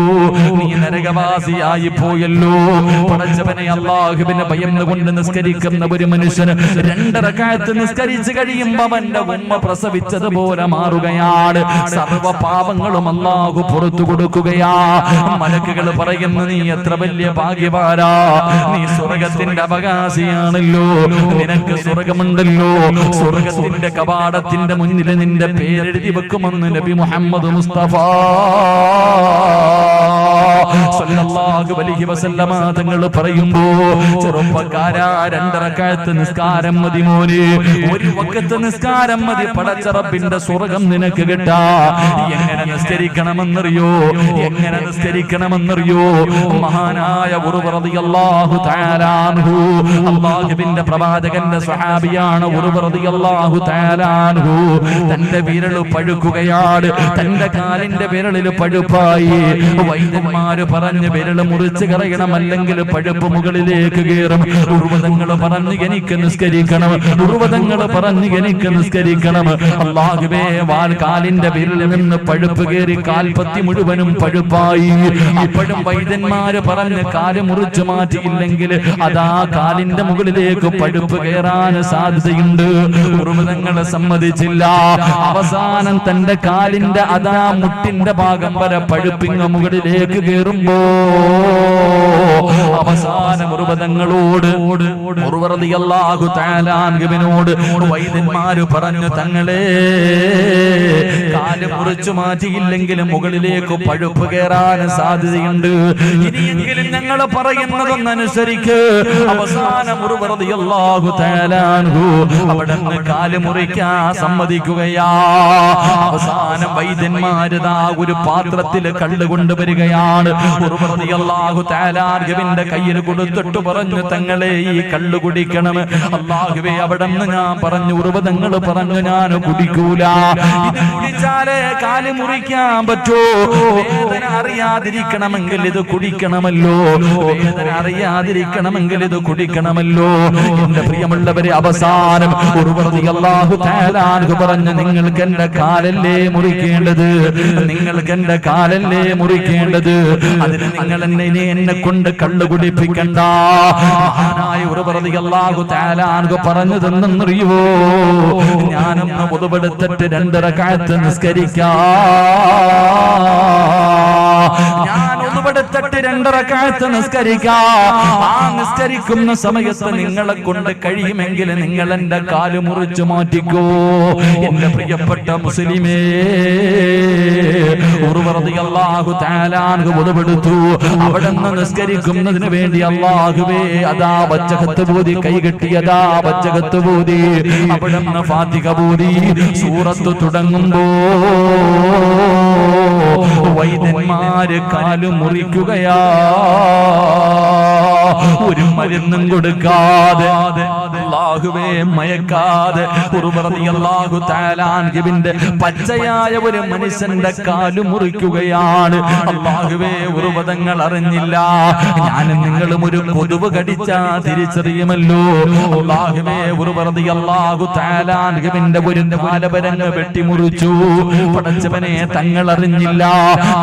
നീ നരകവാസിയായി പോയല്ലോ. പടച്ചവനെ, അല്ലാഹുവിനെ ഭയന്നുകൊണ്ട് നിസ്കരിക്കുന്ന ഒരു മനുഷ്യന് 2 റക്അത്ത് നിസ്കരിച്ച് കഴിയുമ്പോ അവന്റെ ഉമ്മ പ്രസവിച്ചതുപോലെ മാറുകയാണ്. സർവ്വ പാപങ്ങളും അല്ലാഹു പുറത്തു കൊടുക്കുകയാ. മലക്കുകൾ പറയുന്നു, നീ എത്ര വലിയ ഭാഗ്യവാനാ, നീ സ്വർഗത്തിന്റെ അവകാശിയാണല്ലോ, നിനക്ക് സ്വർഗമുണ്ടല്ലോ. സ്വർഗത്തിന്റെ കവാടത്തിന്റെ മുന്നിൽ നിന്റെ പേരെഴുതി വെക്കുമെന്ന് നബി മുഹമ്മദ് മുസ്തഫ സല്ലല്ലാഹു അലൈഹി വസല്ലമ തങ്ങൾ പറയുമ്പോ, ചെറുപ്പക്കാരാ, 2 റക്അത്ത് നിസ്കാരം മതി മോനെ, ഒരു വഖത്ത് നിസ്കാരം മതി പടച്ച റബ്ബിന്റെ സ്വർഗം നിനക്ക് കിട്ടാ. എങ്ങനെ നിസ്കരിക്കണമെന്നറിയോ? എങ്ങനെ നിസ്കരിക്കണമെന്നറിയോ? മഹാനായ ഉർവ റളിയല്ലാഹു തആല അൻഹു, അല്ലാഹുവിന്റെ പ്രവാചകന്റെ സ്വഹാബിയാണ് ഉർവ റളിയല്ലാഹു തആല അൻഹു. തന്റെ വിരൽ പഴുക്കുകയാണ്, തന്റെ കാലിന്റെ വിരലിൽ പഴുപ്പായി. വൈദ്യന്മാര് പറഞ്ഞ് വിരൽ മുറിച്ച് കളയണം, അല്ലെങ്കിൽ പഴുപ്പ് മുകളിലേക്ക് കയറും. ഉർവതങ്ങൾ പറഞ്ഞ് എനിക്ക് നിസ്കരിക്കണം, ഉർവതങ്ങൾ പറഞ്ഞ് എനിക്ക് നിസ്കരിക്കണം. അല്ലാഹുവേ, കാലിന്റെ വിരലിൽ നിന്ന് പഴുപ്പ് കയറി കാൽപത്തി മുഴുവനും പഴുപ്പായി. അപ്പോഴും വൈദ്യന്മാര് പറഞ്ഞ് കാല് മുറിച്ചു മാറ്റിയില്ലെങ്കിൽ അതാ കാലിന്റെ മുകളിലേക്ക് പഴുപ്പ് കയറാൻ സാധ്യതയുണ്ട്. ഉർവതങ്ങൾ സമ്മതിച്ചില്ല. അവസാനം തന്റെ കാലിന്റെ അതാ മുട്ടിന്റെ ഭാഗം വരെ പഴുപ്പിങ് മുകളിലേക്ക് കയറുമ്പോ അവസാനം ഉർവതങ്ങളോട് റളിയല്ലാഹു തആല അൻഹുവിനോട് വൈദ്യന്മാര് പറഞ്ഞു, തങ്ങളെ, കാല് മുറിച്ചു മാറ്റിയില്ലെങ്കിൽ മുകളിലേക്ക് പഴുപ്പ് കയറാൻ സാധ്യതയുണ്ട്. ഇനിയെങ്കിലും ഞങ്ങൾ പറയുന്നതൊന്നനുസരിക്ക്. അവസാനം റളിയല്ലാഹു തആല അൻഹു അവിടുന്ന് കാല് മുറിക്കാൻ സമ്മതിക്കുകയാ. അവസാനം വൈദ്യന്മാരിതാ ഒരു പാത്രത്തിൽ കള്ള് കൊണ്ടുവരികയാണ്. റളിയല്ലാഹു തആല അൻഹുവിന്റെ കയ്യിൽ കൊടുത്തിട്ട് പറഞ്ഞു, തങ്ങളെ, ഈ കള്ള് കുടിക്കണം. അല്ലാഹുവേ, അവിടുന്ന് ഞാൻ പറഞ്ഞു, ഉർവതങ്ങൾ പറഞ്ഞു, ഞാൻ കുടിക്കൂല. ഇത് കുടിച്ചാലേ കാല് മുറിക്കാൻ പറ്റൂ. വേദന അറിയാതിരിക്കണമെങ്കിൽ ഇത് കുടിക്കണമല്ലോ, വേദന അറിയാതിരിക്കണമെങ്കിൽ ഇത് കുടിക്കണമല്ലോ. എന്റെ പ്രിയമുള്ളവരെ, അവസാനം റളിയല്ലാഹു തആല അൻഹു പറഞ്ഞു, നിങ്ങൾക്ക് എന്റെ കാലല്ലേ മുറിക്കേണ്ടത്, നിങ്ങൾക്ക് എന്റെ കാലല്ലേ മുറിക്കേണ്ടത്. അതിന് നിങ്ങൾ എന്നെ കൊണ്ട് കള്ളു കുടിപ്പിക്കണ്ട. മഹാനായ ഉമർ റളിയല്ലാഹു തആല അൻഹു പറഞ്ഞു തന്നെന്നറിയോ, ഞാനൊന്ന് വുദുവെടുത്തിട്ട് 2 റക്അത്ത് നിസ്കരിക്കാം. ഞാൻ വുദുവെടുത്തിട്ട് 2 റക്അത്ത് നിസ്കരിക്കാം. ആ നിസ്കരിക്കുന്ന സമയത്ത് നിങ്ങളെ കൊണ്ട് കഴിയുമെങ്കിൽ നിങ്ങൾ എന്റെ കാല് മുറിച്ചു മാറ്റിക്കോ. എന്റെ പ്രിയപ്പെട്ട മുസ്ലിമേ, ഉമർ റളിയല്ലാഹു തആല അൻഹു വുദുവെടുത്തു. അവിടുന്ന് നിസ്കരിക്കുന്നതിന് വേണ്ടി അല്ലാഹുവേ അതാ വജ്ജഹത്ത് ബോധി കൈകെട്ടിയതാ വജ്ജഹത്ത് ബോധി അവിടുന്ന് ഫാത്തിഹ ബോധി സൂറത്ത് തുടങ്ങുമ്പോ വൈദ്യന്മാര് കാല് മുറിക്കുകയാ. ഒരു മരുന്നും കൊടുക്കാതെ, അല്ലാഹുവേ മയക്കാതെ ഉമർ റളിയല്ലാഹു തആല അൻഹുവിന്റെ പച്ചയായ ഒരു മനുഷ്യന്റെ കാല് മുറിക്കുകയാണ്. അല്ലാഹുവേ ഉറുവതങ്ങൾ അറിഞ്ഞില്ല. ഞാനും നിങ്ങളും ഒരു കൊതുവ് കടിച്ചാ തിരിച്ചറിയുമല്ലോ. അല്ലാഹുവേ ഉമർ റളിയല്ലാഹു തആല അൻഹുവിന്റെ ഒരു കാലവരങ്ങ് വെട്ടിമുറിച്ചു. പടച്ചവനെ തങ്ങൾ അറിഞ്ഞില്ല.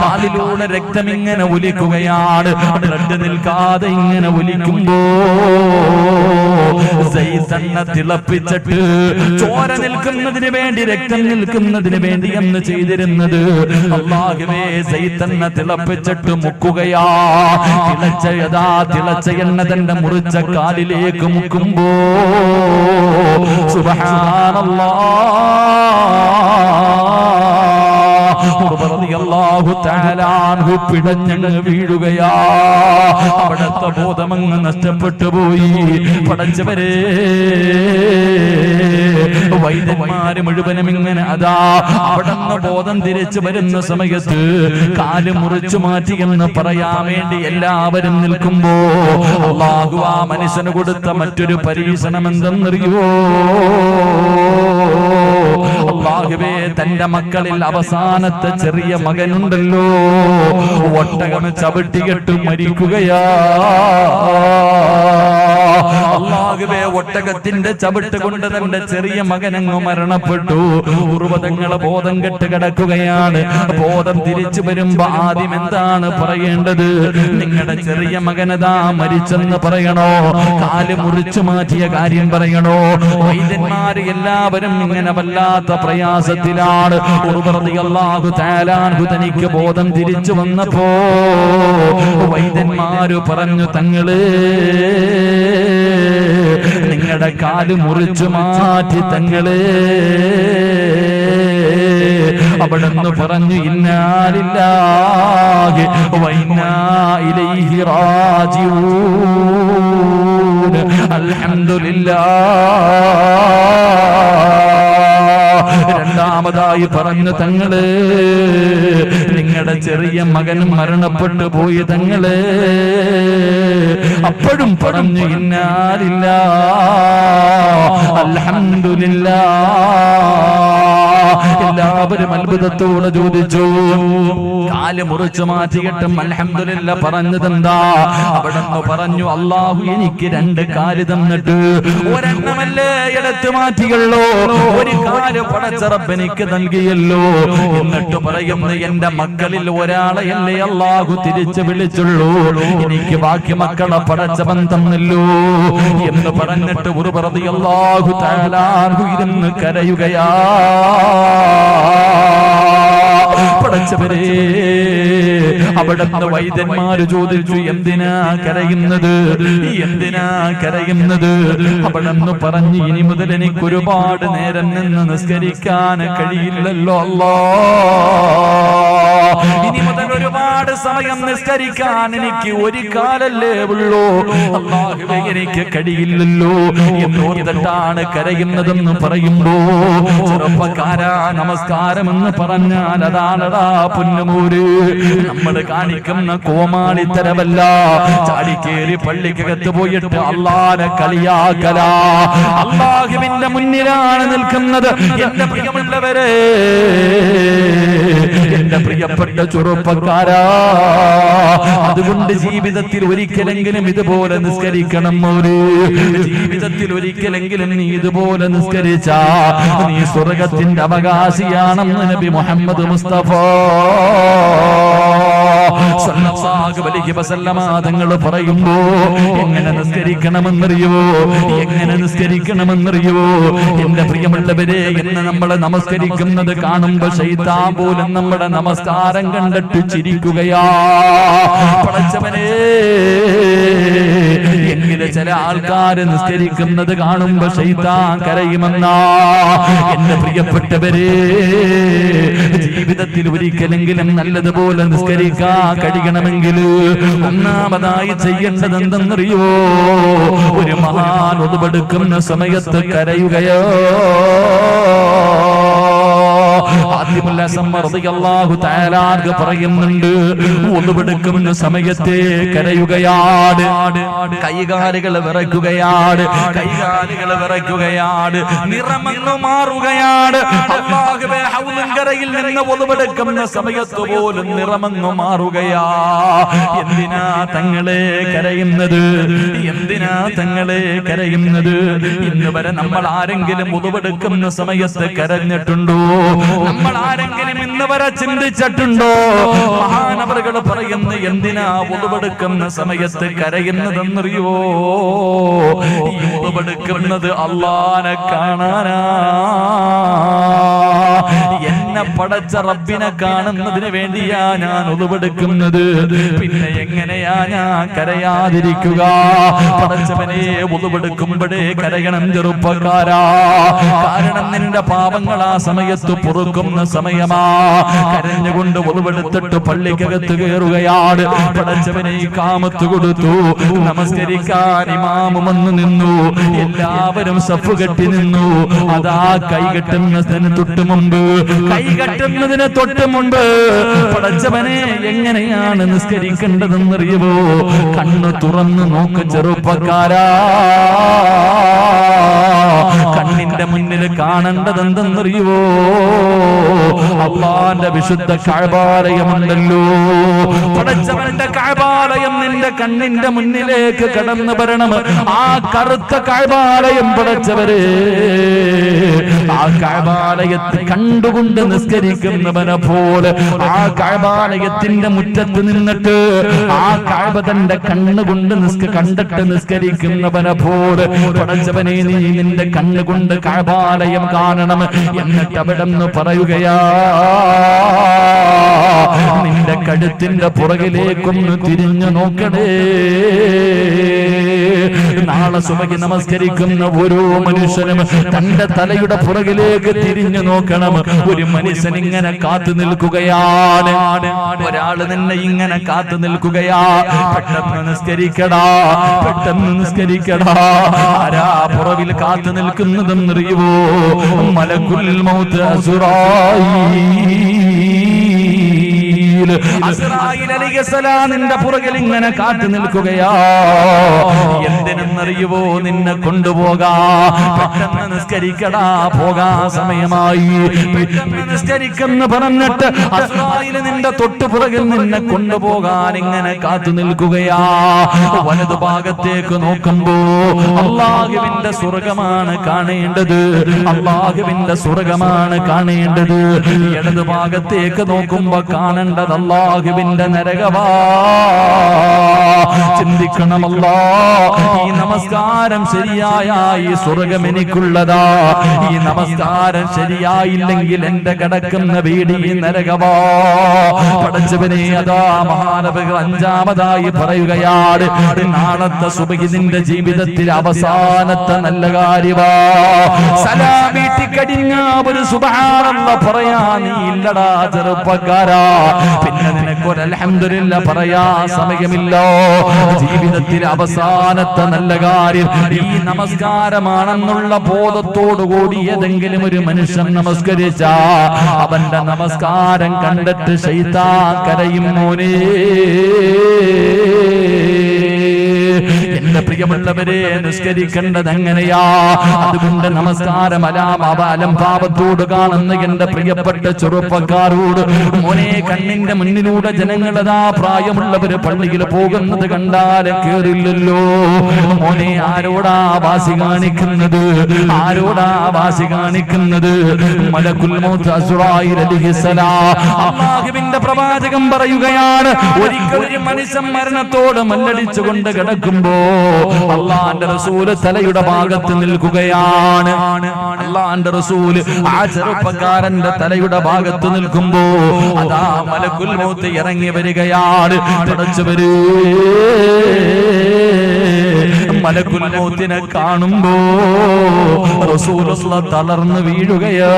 കാലിലൂടെ രക്തം ഇങ്ങനെ ഒലിക്കുകയാണ്. ബ്ലഡ് നിൽക്കാതെ ഇങ്ങനെ ഒലിക്കുമ്പോ സൈതന്നെ തിളപ്പിച്ചിട്ട് ചോര നിൽക്കുന്നതിന് വേണ്ടി രക്തം നിൽക്കുന്നതിന് വേണ്ടി എന്ന് ചെയ്തിരുന്നത് അല്ലാഹുവേ സൈതന്നെ തിളപ്പിച്ചിട്ട് മുക്കുകയാ. തിളച്ച എണ്ണ തന്റെ മുറിച്ച കാലിലേക്ക് മുക്കുമ്പോ സുബ്ഹാനല്ലാഹ് പിടഞ്ഞങ്ങ് വീഴുകയാ. അവിടുത്തെ ബോധമങ്ങ് നഷ്ടപ്പെട്ടു പോയി. പടച്ചവരെ, വൈദ്യന്മാര് മുഴുവനും ഇങ്ങനെ അതാ അവിടുന്ന് ബോധം തിരിച്ചു വരുന്ന സമയത്ത് കാല് മുറിച്ചു മാറ്റി എന്ന് പറയാൻ വേണ്ടി എല്ലാവരും നിൽക്കുമ്പോ അല്ലാഹു ആ മനുഷ്യന് കൊടുത്ത മറ്റൊരു പരീക്ഷണം എന്തെന്നറിയോ? അല്ലാഹുവേ, തന്റെ മക്കളിൽ അവസാനത്തെ ചെറിയ മകനുണ്ടല്ലോ, ഒട്ടകം ചവിട്ടികെട്ട് മരിക്കുകയാ. അല്ലാഹുവേ, ഒട്ടകത്തിന്റെ ചവിട്ട് കൊണ്ട് തന്റെ ചെറിയ മകനങ്ങ് മരണപ്പെട്ടു. ഉറുവതങ്ങളെ ബോധം കെട്ട് കിടക്കുകയാണ്. ബോധം തിരിച്ചു വരുമ്പോ ആദ്യം എന്താണ് പറയേണ്ടത്? നിങ്ങളുടെ ചെറിയ മകനതാ മരിച്ചെന്ന് പറയണോ? കാല് മുറിച്ചു മാറ്റിയ കാര്യം പറയണോ? വൈദ്യന്മാര് എല്ലാവരും ഇങ്ങനെ വല്ലാത്ത പ്രയാസത്തിലാണ്. ഉമർ റളിയല്ലാഹു തആല അൻഹു തനിക്ക് ബോധം തിരിച്ചു വന്നപ്പോ വൈദ്യന്മാര് പറഞ്ഞു, തങ്ങളെ നിങ്ങളുടെ കാല് മുറിച്ചു മാറ്റി തങ്ങളെ. അവിടുന്ന് പറഞ്ഞു, ഇന്നാ ലില്ലാഹി വ ഇന്നാ ഇലൈഹി റാജിഊൻ. അൽഹംദുലില്ലാഹ്. രണ്ടാമതായി പറഞ്ഞു, തങ്ങളെ നിങ്ങളുടെ ചെറിയ മകനും മരണപ്പെട്ടു പോയി തങ്ങളെ. അപ്പോഴും പറഞ്ഞു, ഇന്നാ ലില്ലാഹി അൽഹംദുലില്ലാഹ്. എല്ലാവരും അത്ഭുതത്തോടെ ചോദിച്ചു, കാല് മുറിച്ചു മാറ്റിയിട്ടും അൽഹംദുലില്ലാഹ് പറഞ്ഞതെന്താ? അവിടുന്ന് പറഞ്ഞു, അല്ലാഹു എനിക്ക് 2 കാല് തന്നിട്ട് ഒരെണ്ണമല്ലേ എടുത്തു മാറ്റിയല്ലോ, ഒരു കാല് പടച്ച റബ്ബ് എനിക്ക് നൽകിയല്ലോ. എന്നിട്ട് പറയുന്നു, എന്റെ മക്കളിൽ ഒരാളെയല്ലേ അല്ലാഹു തിരിച്ചു വിളിച്ചുള്ളൂ, എനിക്ക് ബാക്കി മക്കളെ പടച്ചവൻ തന്നല്ലോ എന്ന് പറഞ്ഞിട്ട് ഉമർ റളിയല്ലാഹു തആല അൻഹു ഇരുന്ന് കരയുകയാ. പടച്ചവരെ, അവിടുന്ന് വൈദ്യന്മാര് ചോദിച്ചു, എന്തിനാ കരയുന്നത്? എന്തിനാ കരയുന്നത്? അവിടുന്ന് പറഞ്ഞു, ഇനി മുതൽ എനിക്ക് ഒരുപാട് നേരം നിന്ന് നിസ്കരിക്കാൻ കഴിയില്ലല്ലോ അല്ലാഹ്. ഇനി മുതൽ ഒരുപാട് സമയം നിസ്കരിക്കാൻ എനിക്ക് ഒരു കാലല്ലേ ഉള്ളൂ അല്ലാഹുവേ, എനിക്ക് കഴിയില്ലല്ലോ എന്നോർത്തിട്ടാണ് കരയുന്നതെന്ന് പറയുമ്പോ, ചെറുപ്പക്കാരാ, നമസ്കാരം എന്ന് പറഞ്ഞാൽ അതാണടാ പൊന്നുമൂര്. നമ്മൾ കാണിക്കുന്ന കോമാളിത്തരമല്ല, ചാടിക്കേറി പള്ളിക്കകത്ത് പോയിട്ട് അല്ലാഹുവിനെ കളിയാക്കല. അല്ലാഹുവിന്റെ മുന്നിലാണ് നിൽക്കുന്നത്. എന്റെ പ്രിയമുള്ളവരെ, എന്റെ പ്രിയപ്പെട്ട ചെറുപ്പക്കാരാ, അതുകൊണ്ട് ജീവിതത്തിൽ ഒരിക്കലെങ്കിലും ഇതുപോലെ നിസ്കരിക്കണം. ഒരു ജീവിതത്തിൽ ഒരിക്കലെങ്കിലും നീ ഇതുപോലെ നിസ്കരിച്ചാ നീ സ്വർഗത്തിന്റെ അവകാശിയാണെന്ന് നബി മുഹമ്മദ് മുസ്തഫ. സല്ലല്ലാഹു അലൈഹി വസല്ലമ തങ്ങൾ പറയുമ്പോ എങ്ങനെ നിസ്കരിക്കണമെന്നറിയോ, എങ്ങനെ നിസ്കരിക്കണമെന്നറിയോ? എന്റെ പ്രിയമുള്ളവരെ, എന്ന് നമ്മളെ നമസ്കരിക്കുന്നത് കാണുമ്പോ ശൈത്താൻ പോലും നമ്മുടെ നമസ്കാരം കണ്ടിട്ട് ചിരിക്കുകയാ. പടച്ചവനെ, എങ്കിലും ചില ആൾക്കാര് നിസ്കരിക്കുന്നത് കാണുമ്പോ ശൈത്താൻ കരയുമെന്നാ. എന്റെ പ്രിയപ്പെട്ടവരെ, ജീവിതത്തിൽ ഒരിക്കലെങ്കിലും നല്ലതുപോലെ നിസ്കരിക്കാൻ കഴിയണമെങ്കിൽ ഒന്നാമതായി ചെയ്യേണ്ടത് എന്തെന്നറിയോ? ഒരു മഹാൻ ഒതുപെടുക്കുന്ന സമയത്ത് കരയുകയോ. പറയുന്നുണ്ട്, ഒന്നുപെടുക്കുന്ന സമയത്തെ കരയുകയാണ്, കൈകാലുകൾ വിറയ്ക്കുകയാണ്, കൈകാലുകൾ വിറയ്ക്കുകയാണ്, നിറമങ്ങ് മാറുകയാണ്. അല്ലാഹുവേ, ഹൗലുങ്കരയിൽ നിന്ന് ഒന്നുപെടുക്കുന്ന സമയത്ത് പോലും നിറമങ്ങ് മാറുകയാ. എന്തിനാ തങ്ങളെ കരയുന്നത്? എന്തിനാ തങ്ങളെ കരയുന്നത്? ഇന്ന് വരെ നമ്മൾ ആരെങ്കിലും ഒന്നുപെടുക്കുന്ന സമയത്ത് കരഞ്ഞിട്ടുണ്ടോ? നമ്മൾ ആരെങ്കിലും ഇന്ന് വരെ ചിന്തിച്ചിട്ടുണ്ടോ? മഹാനവറുകൾ പറയുന്ന, എന്തിനാ ഒതുവെടുക്കുന്ന സമയത്ത് കരയുന്നതെന്നറിയോ? ഈ ഒതുവെടുക്കുന്നത് അല്ലാഹനെ കാണാനാ. എന്നെ പടച്ച റബ്ബിനെ കാണുന്നതിന് വേണ്ടിയാ ഞാൻ ഒതുവെടുക്കുന്നത്. പിന്നെ എങ്ങനെയാ ഞാൻ കരയാതിരിക്കുക? പടച്ചവനെ, ഒതുവെടുക്കുമ്പോഴേ കരയണം ചെറുപ്പക്കാരാ. കാരണം നിന്റെ പാപങ്ങൾ ആ സമയത്ത് പൊറുക്കുന്ന സമയമാ. കരഞ്ഞുകൊണ്ട് ഒതുവെടുത്തിട്ട് പള്ളിക്കകത്ത് കയറുകയാണ്. പടച്ചവനെ കാമത്ത് കൊടുത്തു. നമസ്കരിക്കാൻ ഇമാമ് വന്നു നിന്നു. എല്ലാവരും സഫ് കെട്ടി നിന്നു. അതാ കൈകെട്ടുന്നതിന് തൊട്ട് മുമ്പ്, കൈകെട്ടുന്നതിന് തൊട്ട് മുമ്പ് പടച്ചവനെ എങ്ങനെയാണ് നിസ്കരിക്കേണ്ടതെന്നറിയുമോ? കണ്ണു തുറന്നു നോക്ക് ചെറുപ്പക്കാരാ. കണ്ണിന്റെ മുന്നിൽ കാണേണ്ടത് എന്തെന്നറിയുവോ? അല്ലാഹുവിന്റെ വിശുദ്ധ കഅബാലയമുണ്ടല്ലോ. പടച്ചവന്റെ കഅബാലയം നിന്റെ കണ്ണിന്റെ മുന്നിലേക്ക് കടന്നു വരണം. ആ കറുത്ത കഅബാലയം പടച്ചവരെ, ആ കഅബാലയത്തെ കണ്ടുകൊണ്ട് നിസ്കരിക്കുന്നവനെ പോലെ, ആ കഅബാലയത്തിന്റെ മുറ്റത്ത് നിന്നിട്ട് ആ കഅബ തന്റെ കണ്ണുകൊണ്ട് കണ്ടിട്ട് നിസ്കരിക്കുന്നവനെ പോലെ പടച്ചവനെ, നീ നിന്റെ കണ്ണുകൊണ്ട് കഅബാലയം കാണണം. എന്നിട്ട് അവിടെ നിന്ന് പറയുകയാ, നിന്റെ കഴുത്തിന്റെ പുറകിലേക്കൊന്ന് തിരിഞ്ഞു നോക്കണേ. നാളെ സുബഹി നമസ്കരിക്കുന്ന ഓരോ മനുഷ്യനും തന്റെ തലയുടെ പുറകിലേക്ക് തിരിഞ്ഞു നോക്കണം. ഒരു മനുഷ്യൻ ഇങ്ങനെ കാത്തു നിൽക്കുകയാണ്, ഒരാള് നിന്നെ ഇങ്ങനെ കാത്തു നിൽക്കുകയാ. പെട്ടെന്ന് നിസ്കരിക്കടാ, പെട്ടെന്ന് നിസ്കരിക്കടാ. ആരാ പുറകിൽ കാത്തു നിൽക്കുന്നതെന്നറിയുവോ? മലക്കുൽ മൗത്ത് അസ്റായീൽ അലൈഹിസ്സലാം നിന്റെ പുറകിൽ ഇങ്ങനെ കാത്തു നിൽക്കുകയാ. എന്തിനെന്നറിയുവോ? നിന്നെ കൊണ്ടുപോകാ. പെട്ടെന്ന് നിസ്കരിക്കടാ, പോകാ സമയമായി. പെട്ടെന്ന് നിസ്കരിക്കെന്ന് പറഞ്ഞിട്ട് അസ്റായീൽ നിന്റെ തൊട്ടു പുറകിൽ നിന്നെ കൊണ്ടുപോകാൻ ഇങ്ങനെ കാത്തു നിൽക്കുകയാ. വലതു ഭാഗത്തേക്ക് നോക്കുമ്പോ അല്ലാഹുവിന്റെ സ്വർഗമാണ് കാണേണ്ടത്, അല്ലാഹുവിന്റെ സ്വർഗമാണ് കാണേണ്ടത്. ഇടതു ഭാഗത്തേക്ക് നോക്കുമ്പോ കാണേണ്ടത് അല്ലാഹുവിന്റെ നരകവാ. ചിന്തിക്കണമല്ലോ, ഈ നമസ്കാരം ശരിയായ ഈ സ്വർഗം എനിക്കുള്ളതാ. ഈ നമസ്കാരം ശരിയായില്ലെങ്കിൽ എന്റെ കിടക്കുന്ന വീട് ഈ നരകവാ. പടച്ചവനെ, അതാ മഹാനബികൾ അഞ്ചാമതായി പറയുകയാണ്, നാളത്തെ സുബഹി നിന്റെ ജീവിതത്തിൽ അവസാനത്തെ നല്ല കാര്യമാ. സലാം വീട്ടിക്കടിഞ്ഞ ഒരു സുബ്ഹാനല്ലാഹ് പറയാ നീ ഇല്ലടാ ചെറുപ്പക്കാരാ. പിന്നെ നിനക്കൊരു അൽഹംദുലില്ലാ പറയാ സമയമില്ലോ. ജീവിതത്തിൽ അവസാനത്തെ നല്ല കാര്യം ഈ നമസ്കാരമാണെന്നുള്ള ബോധത്തോടുകൂടി ഏതെങ്കിലും ഒരു മനുഷ്യൻ നമസ്കരിച്ച അവന്റെ നമസ്കാരം കണ്ടിട്ട് ശൈത്താൻ കരയും. മോനെ, എന്റെ പ്രിയമുള്ളവരെ നിസ്കരിക്കേണ്ടത് എങ്ങനെയാ? അതുകൊണ്ട് നമസ്കാരം അലംഭാവത്തോട് കാണുന്ന എന്റെ പ്രിയപ്പെട്ട ചെറുപ്പക്കാരോട്, മോനെ, കണ്ണിന്റെ മുന്നിലൂടെ ജനങ്ങളതാ പ്രായമുള്ളവര് പള്ളിയിൽ പോകുന്നത് കണ്ടാൽ കേറില്ലല്ലോ. മോനെ, ആരോടാ വാസി കാണിക്കുന്നത്? ആരോടാ വാസി കാണിക്കുന്നത്? മലക്കുൽ മൗത്ത് അസ്റായീൽ അലൈഹിസ്സലാം. അല്ലാഹുവിന്റെ പ്രവാചകൻ പറയുകയാണ്, ഒരിക്കൽ ഒരു മനുഷ്യൻ മരണത്തോട് മല്ലടിച്ചുകൊണ്ട് കിടക്കുമ്പോ അല്ലാഹുവിന്റെ റസൂൽ തലയുടെ ഭാഗത്ത് നിൽക്കുകയാണ്. അല്ലാഹുവിന്റെ റസൂൽ ആ ചെറുപ്പക്കാരന്റെ തലയുടെ ഭാഗത്ത് നിൽക്കുമ്പോ അതാ മലക്കുൽ മൗത്ത് ഇറങ്ങി വരികയാണ്. പടച്ചവരേ, മലക്കുൽ മൗത്തിനെ കാണുമ്പോ റസൂലുള്ളാഹി തളർന്നു വീഴുകയാ,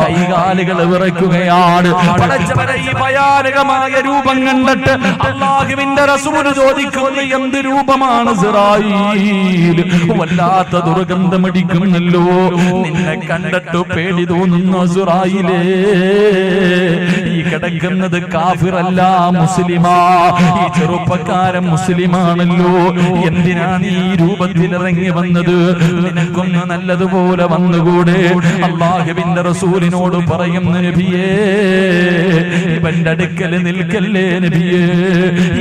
കൈകാലുകൾ വിറയ്ക്കുകയാണ്. പടച്ചവനെ, ഈ ഭയാനകമായ രൂപം കണ്ടിട്ട് അല്ലാഹുവിന്റെ റസൂൽ ചോദിക്കുന്നു, എന്ത് രൂപമാണ് ഇസ്രായീൽ? വല്ലാത്ത ദുർഗന്ധമടിക്കുന്നല്ലോ. നിന്നെ കണ്ടിട്ട് പേടി തോന്നുന്നു ഇസ്രായീലേ. ഈ കിടക്കുന്നത് കാഫിറല്ല, മുസ്ലിമാ. ഈ ചെറുപ്പക്കാരൻ മുസ്ലിമാണല്ലോ. എന്തിനാ നീ ഈ രൂപത്തിൽ ഇറങ്ങി വന്നത്? നിനക്കൊന്ന് നല്ലതുപോലെ വന്നുകൂടെ? അല്ലാഹുവിന്റെ റസൂലിനോട് പറയുന്നു, നബിയേ, ഇവന്റെ അടുക്കൽ നിൽക്കല്ലേ നബിയേ,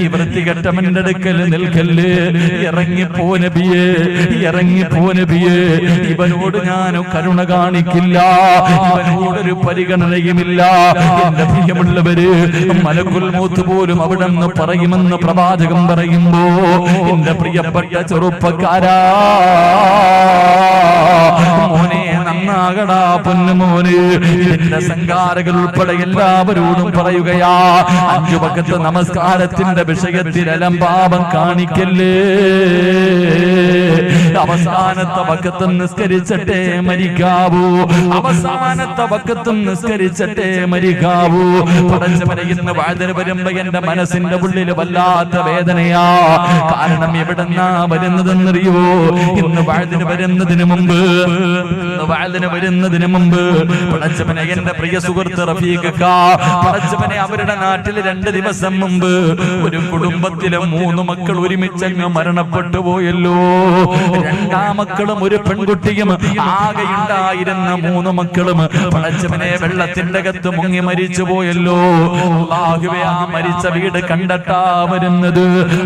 ഈ വൃത്തികെട്ടവന്റെ അടുക്കൽ നിൽക്കല്ലേ. ഇറങ്ങിപ്പോ നബിയേ, ഇറങ്ങിപ്പോ നബിയേ. ഇവനോട് ഞാൻ കരുണ കാണിക്കില്ല, ഇവനോടൊരു പരിഗണനയുമില്ല. എന്റെ പ്രിയമുള്ളവര്, മലക്കുൽ മൗത്ത് പോലും അവിടെ നിന്ന് പറയുമെന്ന് പ്രവാചകൻ പറയുമ്പോ, എന്റെ പ്രിയപ്പെട്ട ചെറുപ്പക്കാരാ, മോനെ നന്നാകടാ പൊന്നുമോന്. എന്റെ സംഘാരകൾ ഉൾപ്പെടെ എല്ലാവരോടും പറയുകയാ, 5 വഖത്ത് നമസ്കാരത്തിന്റെ വിഷയത്തിൽ അലംഭാവം കാണിക്കല്ലേ. അവസാനത്തെ വഖത്ത് നിസ്കരിച്ചിട്ടേ മരിക്കാവൂ, അവസാനത്തെ വഖത്ത് നിസ്കരിച്ചിട്ടേ മരിക്കാവൂ. പടച്ചവനെ, ഇന്ന് വാതിന് വരുമ്പോ എന്റെ മനസ്സിന്റെ ഉള്ളിൽ വല്ലാത്ത വേദനയാ. കാരണം എവിടെന്നാ വരുന്നതെന്നറിയോ? ഇന്ന് വാതിന് വരുന്നതിന് മുമ്പ് പടച്ചവനെ, എന്റെ പ്രിയ സുഹൃത്ത് റഫീഖ്, പടച്ചവനെ, അവരുടെ നാട്ടിൽ 2 ദിവസം മുമ്പ് ഒരു കുടുംബത്തിലെ 3 മക്കൾ ഒരുമിച്ചങ്ങ് മരണപ്പെട്ടു പോയല്ലോ. 2 മക്കളും ഒരു പെൺകുട്ടിയും, ആകെയുണ്ടായിരുന്ന 3 മക്കളും പടച്ചവനെ വെള്ളത്തിന്റെ അകത്ത് മുങ്ങി മരിച്ചു പോയല്ലോ. അല്ലാഹുവേ, ആ മരിച്ച വീട് കണ്ടിട്ടാ വരുന്നത്,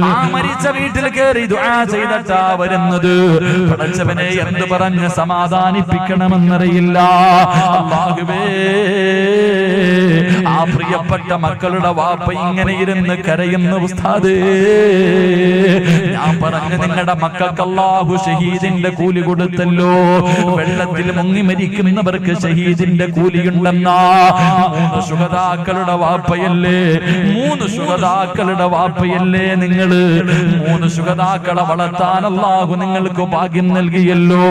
ആ മരിച്ച വീട്ടിൽ കയറി ദുആ ചെയ്തിട്ടാ വരുന്നത്. പടച്ചവനെ, എന്ത് പറഞ്ഞ് സമാധാനിപ്പിക്കണമെന്നറിയില്ല. അല്ലാഹുവേ, ആ പ്രിയപ്പെട്ട മക്കളുടെ വാപ്പ ഇങ്ങനെ ഇരുന്ന് കരയുന്ന ഉസ്താദേ, ഞാൻ പറഞ്ഞു, നിങ്ങളുടെ മക്കൾക്ക് അല്ലാഹു ഷഹീദിന്റെ കൂലി കൊടുത്തല്ലോ. വെള്ളത്തിൽ മുങ്ങി മരിക്കുന്നവർക്ക് ഷഹീദിന്റെ കൂലിയുണ്ടെന്നാ. 3 ശുഹദാക്കളുടെ വാപ്പയല്ലേ, 3 ശുഹദാക്കളുടെ വാപ്പയല്ലേ നിങ്ങള്? 3 ശുഹദാക്കളെ വളർത്താൻ അല്ലാഹു നിങ്ങൾക്ക് ഭാഗ്യം നൽകിയല്ലോ.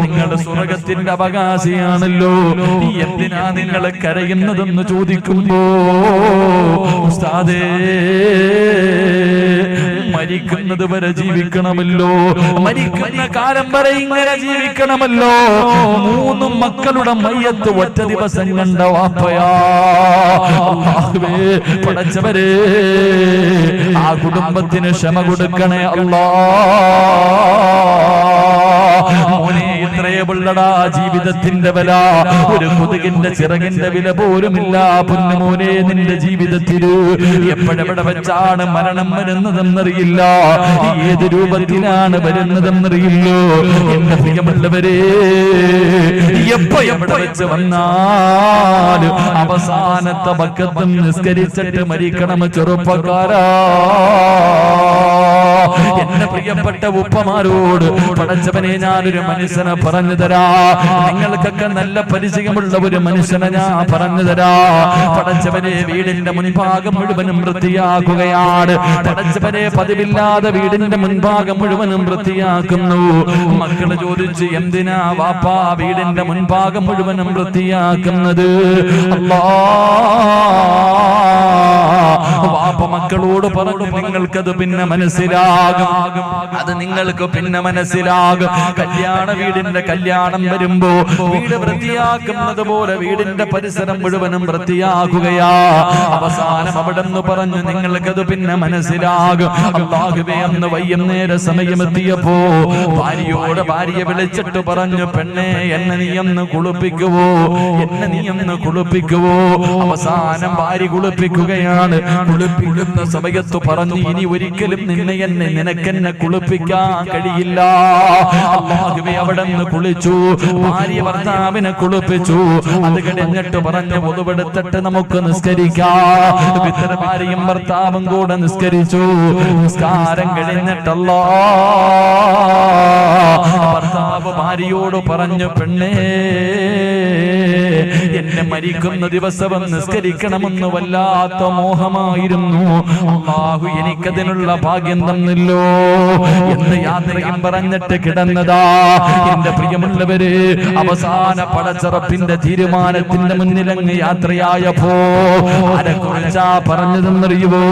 നിങ്ങൾ സ്വർഗത്തിന്റെ അവകാശിയാണല്ലോ. എന്തിനാ നിങ്ങൾ കരയുന്നതെന്ന് ചോദിക്കുമ്പോ, ഉസ്താദേ, മരിക്കുന്നത് വരെ ജീവിക്കണമല്ലോ, മരിക്കുന്ന കാലം വരെ ഇങ്ങനെ ജീവിക്കണമല്ലോ. 3 മക്കളുടെ മയ്യത്ത് ഒറ്റ ദിവസം കണ്ട വാപ്പയാ. അല്ലാഹുവേ, പടച്ചവരേ, ആ കുടുംബത്തിന് ക്ഷമ കൊടുക്കണേ അല്ലാ. മോനെ, ഇത്രയുള്ളടാ ജീവിതത്തിന്റെ വില. ഒരു കൊതുകിന്റെ ചിറകിന്റെ വില പോലുമില്ല പൊന്നുമോനെ. നിന്റെ ജീവിതത്തിൽ എപ്പോഴെവിടെ വെച്ചാണ് മരണം വരുന്നതെന്നറിയില്ല, ഏത് രൂപത്തിലാണ് വരുന്നതെന്നറിയില്ലോ. എന്റെ പ്രിയമുള്ളവരെ, എപ്പോ എവിടെ വെച്ച് വന്നാലും അവസാനത്തെ വഖത്തും നിസ്കരിച്ചിട്ട് മരിക്കണം ചെറുപ്പക്കാരാ. എന്റെ പ്രിയപ്പെട്ട ഉപ്പമാരോട് പടച്ചവനെ, ഞാനൊരു മനുഷ്യനെ പറഞ്ഞു തരാ. നിങ്ങൾക്കൊക്കെ നല്ല പരിചയമുള്ള ഒരു മനുഷ്യനെ ഞാൻ പറഞ്ഞു തരാ. പടച്ചവനെ, വീടിന്റെ മുൻഭാഗം മുഴുവനും വൃത്തിയാക്കുകയാണ്. പടച്ചവനെ, പതിവില്ലാതെ വീടിന്റെ മുൻഭാഗം മുഴുവനും വൃത്തിയാക്കുന്നു. മക്കള് ചോദിച്ചു, എന്തിനാ വാപ്പാ വീടിന്റെ മുൻഭാഗം മുഴുവനും വൃത്തിയാക്കുന്നത്? അല്ലാ, വാപ്പ മക്കളോട് പറഞ്ഞു, നിങ്ങൾക്കത് പിന്നെ മനസ്സിലാ. മനസ്സിലാകും. അത് നിങ്ങൾക്ക് പിന്നെ മനസ്സിലാകും. കല്യാണ വീടിന്റെ കല്യാണം വരുമ്പോ വീട് വൃത്തിയാക്കുന്നത് പോലെ വീടിന്റെ പരിസരം മുഴുവനും വൃത്തിയാക്കുകയാ. അവസാനം അവിടെ നിന്ന് പറഞ്ഞു നിങ്ങൾക്കത് പിന്നെ മനസ്സിലാകും. അല്ലാഹുവേ, അന്ന് വൈകുന്നേരം സമയമെത്തിയപ്പോ ഭാര്യയോട് ഭാര്യ വിളിച്ചിട്ട് പറഞ്ഞു, പെണ്ണെ എന്നെ നീ ഒന്ന് കുളിപ്പിക്കുവോ, എന്നെ നീ ഒന്ന് കുളിപ്പിക്കുവോ. അവസാനം ഭാര്യ കുളിപ്പിക്കുകയാണ്. കുളിപ്പിക്കുന്ന സമയത്ത് പറഞ്ഞു, ഇനി ഒരിക്കലും നിനക്കെന്നെ കുളിപ്പിക്കാൻ കഴിയില്ല. അല്ലാഹുവേ, അവിടെ നിന്ന് കുളിച്ചു. ഭാര്യ ഭർത്താവിനെ കുളിപ്പിച്ചു. അത് കഴിഞ്ഞിട്ട് പറഞ്ഞു, ഒതുവെടുത്തിട്ട് നമുക്ക് നിസ്കരിക്കാം. ഭാര്യയും ഭർത്താവും കൂടെ നിസ്കരിച്ചു. നിസ്കാരം കഴിഞ്ഞിട്ടല്ല ഭർത്താവ് ഭാര്യയോട് പറഞ്ഞു, പെണ്ണേ എന്നെ മരിക്കുന്ന ദിവസം നിസ്കരിക്കണമെന്ന് വല്ലാത്ത മോഹമായിരുന്നു. അല്ലാഹു എനിക്കതിനുള്ള ഭാഗ്യം തന്നില്ലോ എന്ന് യാത്രയും പറഞ്ഞിട്ട് കിടന്നതാ. എന്റെ പ്രിയമുള്ളവര്, അവസാന പടച്ചറപ്പിന്റെ തീരുമാനത്തിന്റെ മുന്നിലങ്ങ് യാത്രയായപ്പോ ആരെക്കുറിച്ചാ പറഞ്ഞതെന്നറിയുവോ?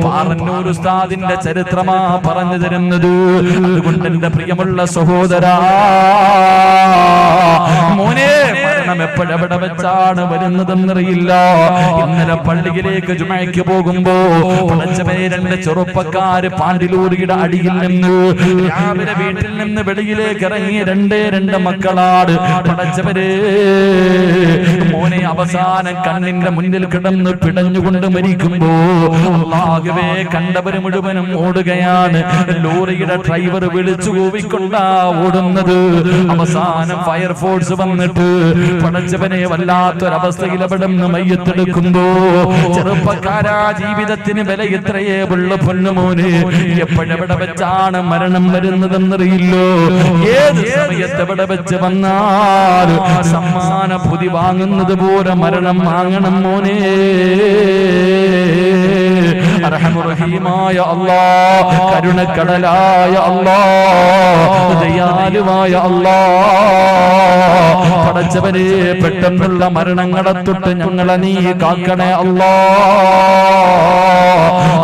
പാറന്നൂർ ഉസ്താദിന്റെ ചരിത്രമാ പറഞ്ഞു തരുന്നത്. അതുകൊണ്ട് എന്റെ പ്രിയമുള്ള സഹോദരാ, മോനെ, മരണം എപ്പോഴെവിടെ വെച്ചാണ് വരുന്നതെന്നറിയില്ല. ഇന്നലെ പള്ളിയിലേക്ക് ജുമയ്ക്ക് പോകുമ്പോ പടച്ചവന്റെ ചെറുപ്പക്കാര് പാണ്ടിലൂരിയുടെ അടിയിൽ നിന്ന് രാവിലെ വീട്ടിൽ നിന്ന് വെളിയിലേക്ക് ഇറങ്ങിയ രണ്ട് മക്കളാണ്. പടച്ചവരെ, മോനെ അവസാനം കണ്ണിന്റെ മുന്നിൽ കിടന്ന് പിടഞ്ഞുകൊണ്ട് മരിക്കുമ്പോ അല്ലാഹുവേ, കണ്ടവര് മുഴുവനും ഓടുകയാണ്. ലോറിയുടെ ഡ്രൈവർ വിളിച്ചു കൂവിക്കൊണ്ടാ ഓടുന്നത്. അവസാനം ഫയർഫോഴ്സ് വന്നിട്ട് പടച്ചവനെ വല്ലാത്തൊരവസ്ഥയിൽ അവിടെ നിന്ന് മയ്യത്തെടുക്കുമ്പോ, ചെറുപ്പക്കാരാ, ജീവിതത്തിന് വില ഇത്രയേ ഉള്ള പൊന്നുമോനെ, എപ്പോഴെവിടെ വെച്ചാണ് മരണം വരുന്നതെന്നറിയില്ലോ. ഏത് സമയത്ത് എവിടെ വെച്ച് വന്നാൽ സമ്മാന പൊതി വാങ്ങുന്നത് പോലെ മരണം വാങ്ങണം മോനെ. അർഹമുറഹീമായ അല്ലാഹ്, കരുണക്കടലായ അല്ലാഹ്, ദയാലുവായ അല്ലാഹ്, പടച്ചവനെ പെട്ടെന്നുള്ള മരണങ്ങളെ തൊട്ട് ഞങ്ങളെ നീ കാക്കണേ അല്ലാഹ്.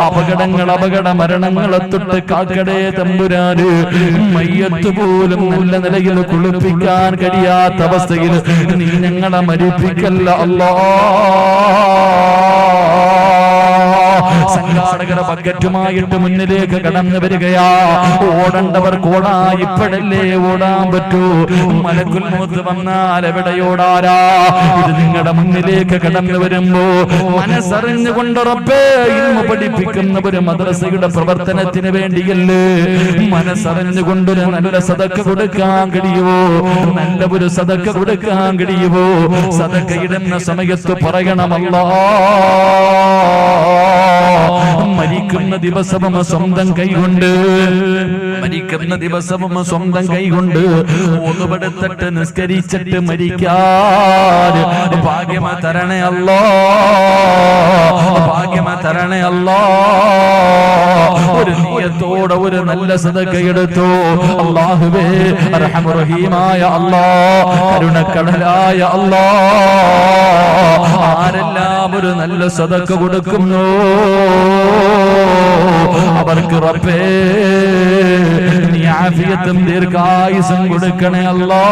അപകട മരണങ്ങളെ തൊട്ട് കാക്കടേ തമ്പുരാന്. മയ്യത്ത് പോലും നല്ല നിലയിൽ കുളിപ്പിക്കാൻ കഴിയാത്ത അവസ്ഥയിൽ നീ ഞങ്ങളെ മരിപ്പിക്കല്ല അല്ലാഹ്. സംഘാടകർ ബക്കറ്റുമായിട്ട് മുന്നിലേക്ക് കടന്നു വരികയാ. ഓടേണ്ടവർക്ക് ഓടാ, ഇപ്പോഴല്ലേ ഓടാൻ പറ്റൂ. മലക്കുൽ മൗത്ത് വന്നാൽ എവിടെയോടാരാ? ഇത് നിങ്ങളുടെ മുന്നിലേക്ക് കടന്നു വരുമ്പോ മനസ്സറിഞ്ഞുകൊണ്ട് റബ്ബേ, ഇൽമു പഠിപ്പിക്കുന്ന ഒരു മദ്രസയുടെ പ്രവർത്തനത്തിന് വേണ്ടിയല്ലേ, മനസ്സറിഞ്ഞുകൊണ്ട് നല്ല സദക്ക കൊടുക്കാൻ കഴിയുമോ? നല്ല ഒരു സദക്ക കൊടുക്കാൻ കഴിയുമോ? സദക്ക ഇടുന്ന സമയത്ത് പറയണമല്ലോ, മരിക്കുന്ന ദിവസവും സ്വന്തം കൈകൊണ്ട്, മരിക്കുന്ന ദിവസവും സ്വന്തം കൈകൊണ്ട് ഒന്നുപെടുത്തിട്ട് നിസ്കരിച്ചിട്ട് മരിക്കാൻ ഭാഗ്യമ തരണേ അല്ലാ, ഭാഗ്യമ തരണേ അല്ലാ. ഒരു നിയത്തോടെ ഒരു നല്ല സദഖ എടുത്തു. അല്ലാഹുവേ, റഹീമായ അല്ലാഹ്, കരുണക്കടലായ അല്ലാഹ്, ആരെല്ലാം ഒരു നല്ല സദഖ കൊടുക്കുന്നു അവർക്ക് റബ്ബേ നീ ആഫിയത്തും ദീർഘായുസ്സും കൊടുക്കണേ അല്ലാഹ്.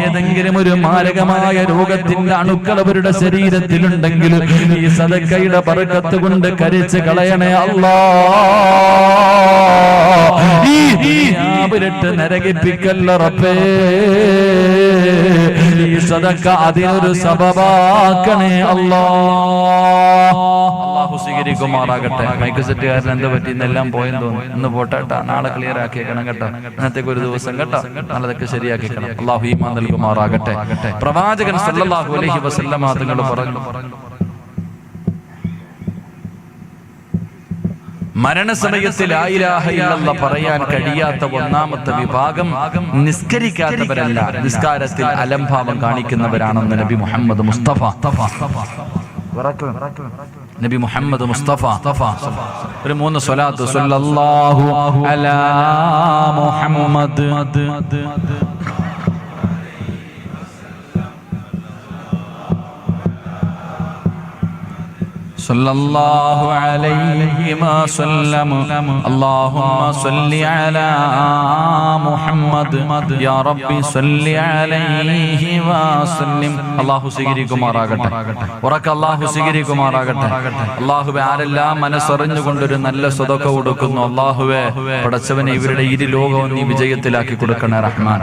ഏതെങ്കിലും ഒരു മാരകമായ രോഗത്തിന്റെ അണുക്കൾ അവരുടെ ശരീരത്തിലുണ്ടെങ്കിൽ ഈ സദഖയുടെ ബർക്കത്ത് കൊണ്ട് കരിച്ച് കളയണേ അല്ലാഹ്. ഈ അവരിട്ട് നരകിപ്പിക്കല്ല റബ്ബേ. ഈ സദഖ അതിനൊരു സബബാക്കണേ അല്ലാഹ്. അല്ലാഹു സ്വീകരിക്കുമാറാകട്ടെ. മൈക്ക് സെറ്റുകാരൻ എന്താ പറ്റി, ഇന്നെല്ലാം പോയെന്ന് തോന്നുന്നു. ഇന്ന് പോട്ടെട്ടാ, നാളെ ക്ലിയർ ആക്കിയേക്കണം കേട്ടോ. ഇന്നത്തേക്ക് ഒരു ദിവസം കേട്ടോ, നാളെ അതൊക്കെ ശരിയാക്കിക്കണം. അല്ലാഹു ഈമാൻ നൽകുമാറാകട്ടെ. പ്രവാചകൻ സല്ലല്ലാഹു അലൈഹി വസല്ലമ തങ്ങൾ പറഞ്ഞു, മരണസമയത്ത് ലാ ഇലാഹ ഇല്ലല്ലാഹ് പറയാൻ കഴിയാത്ത ഒന്നാമത്തെ വിഭാഗം നിസ്കരിക്കാത്തവരല്ല, നിസ്കാരത്തിൽ അലംഭാവം കാണിക്കുന്നവരാണെന്ന് നബി മുഹമ്മദ് മുസ്തഫ നബി മുഹമ്മദ് മുസ്തഫ ഒരു 3 സ്വലാത്ത് സല്ലല്ലാഹു അലാ മുഹമ്മദ് സല്ലല്ലാഹു അലൈഹി വസല്ലം. അല്ലാഹുമ്മ സ്വല്ലി അലാ മുഹമ്മദ് യാ റബ്ബി സ്വല്ലി അലൈഹി വസല്ലം. അല്ലാഹു സ്വീകരിക്കുമാറാകട്ടെ. ഉറക്കെ അല്ലാഹു സ്വീകരിക്കുമാറാകട്ടെ. അല്ലാഹുവേ, ആരെല്ലാം മനസ്സറിഞ്ഞുകൊണ്ടൊരു നല്ല സദഖ കൊടുക്കുന്നു, അല്ലാഹുവേ പടച്ചവനെ ഇവരുടെ ഇരു ലോകവും നീ വിജയത്തിലാക്കി കൊടുക്കണേ റഹ്മാൻ.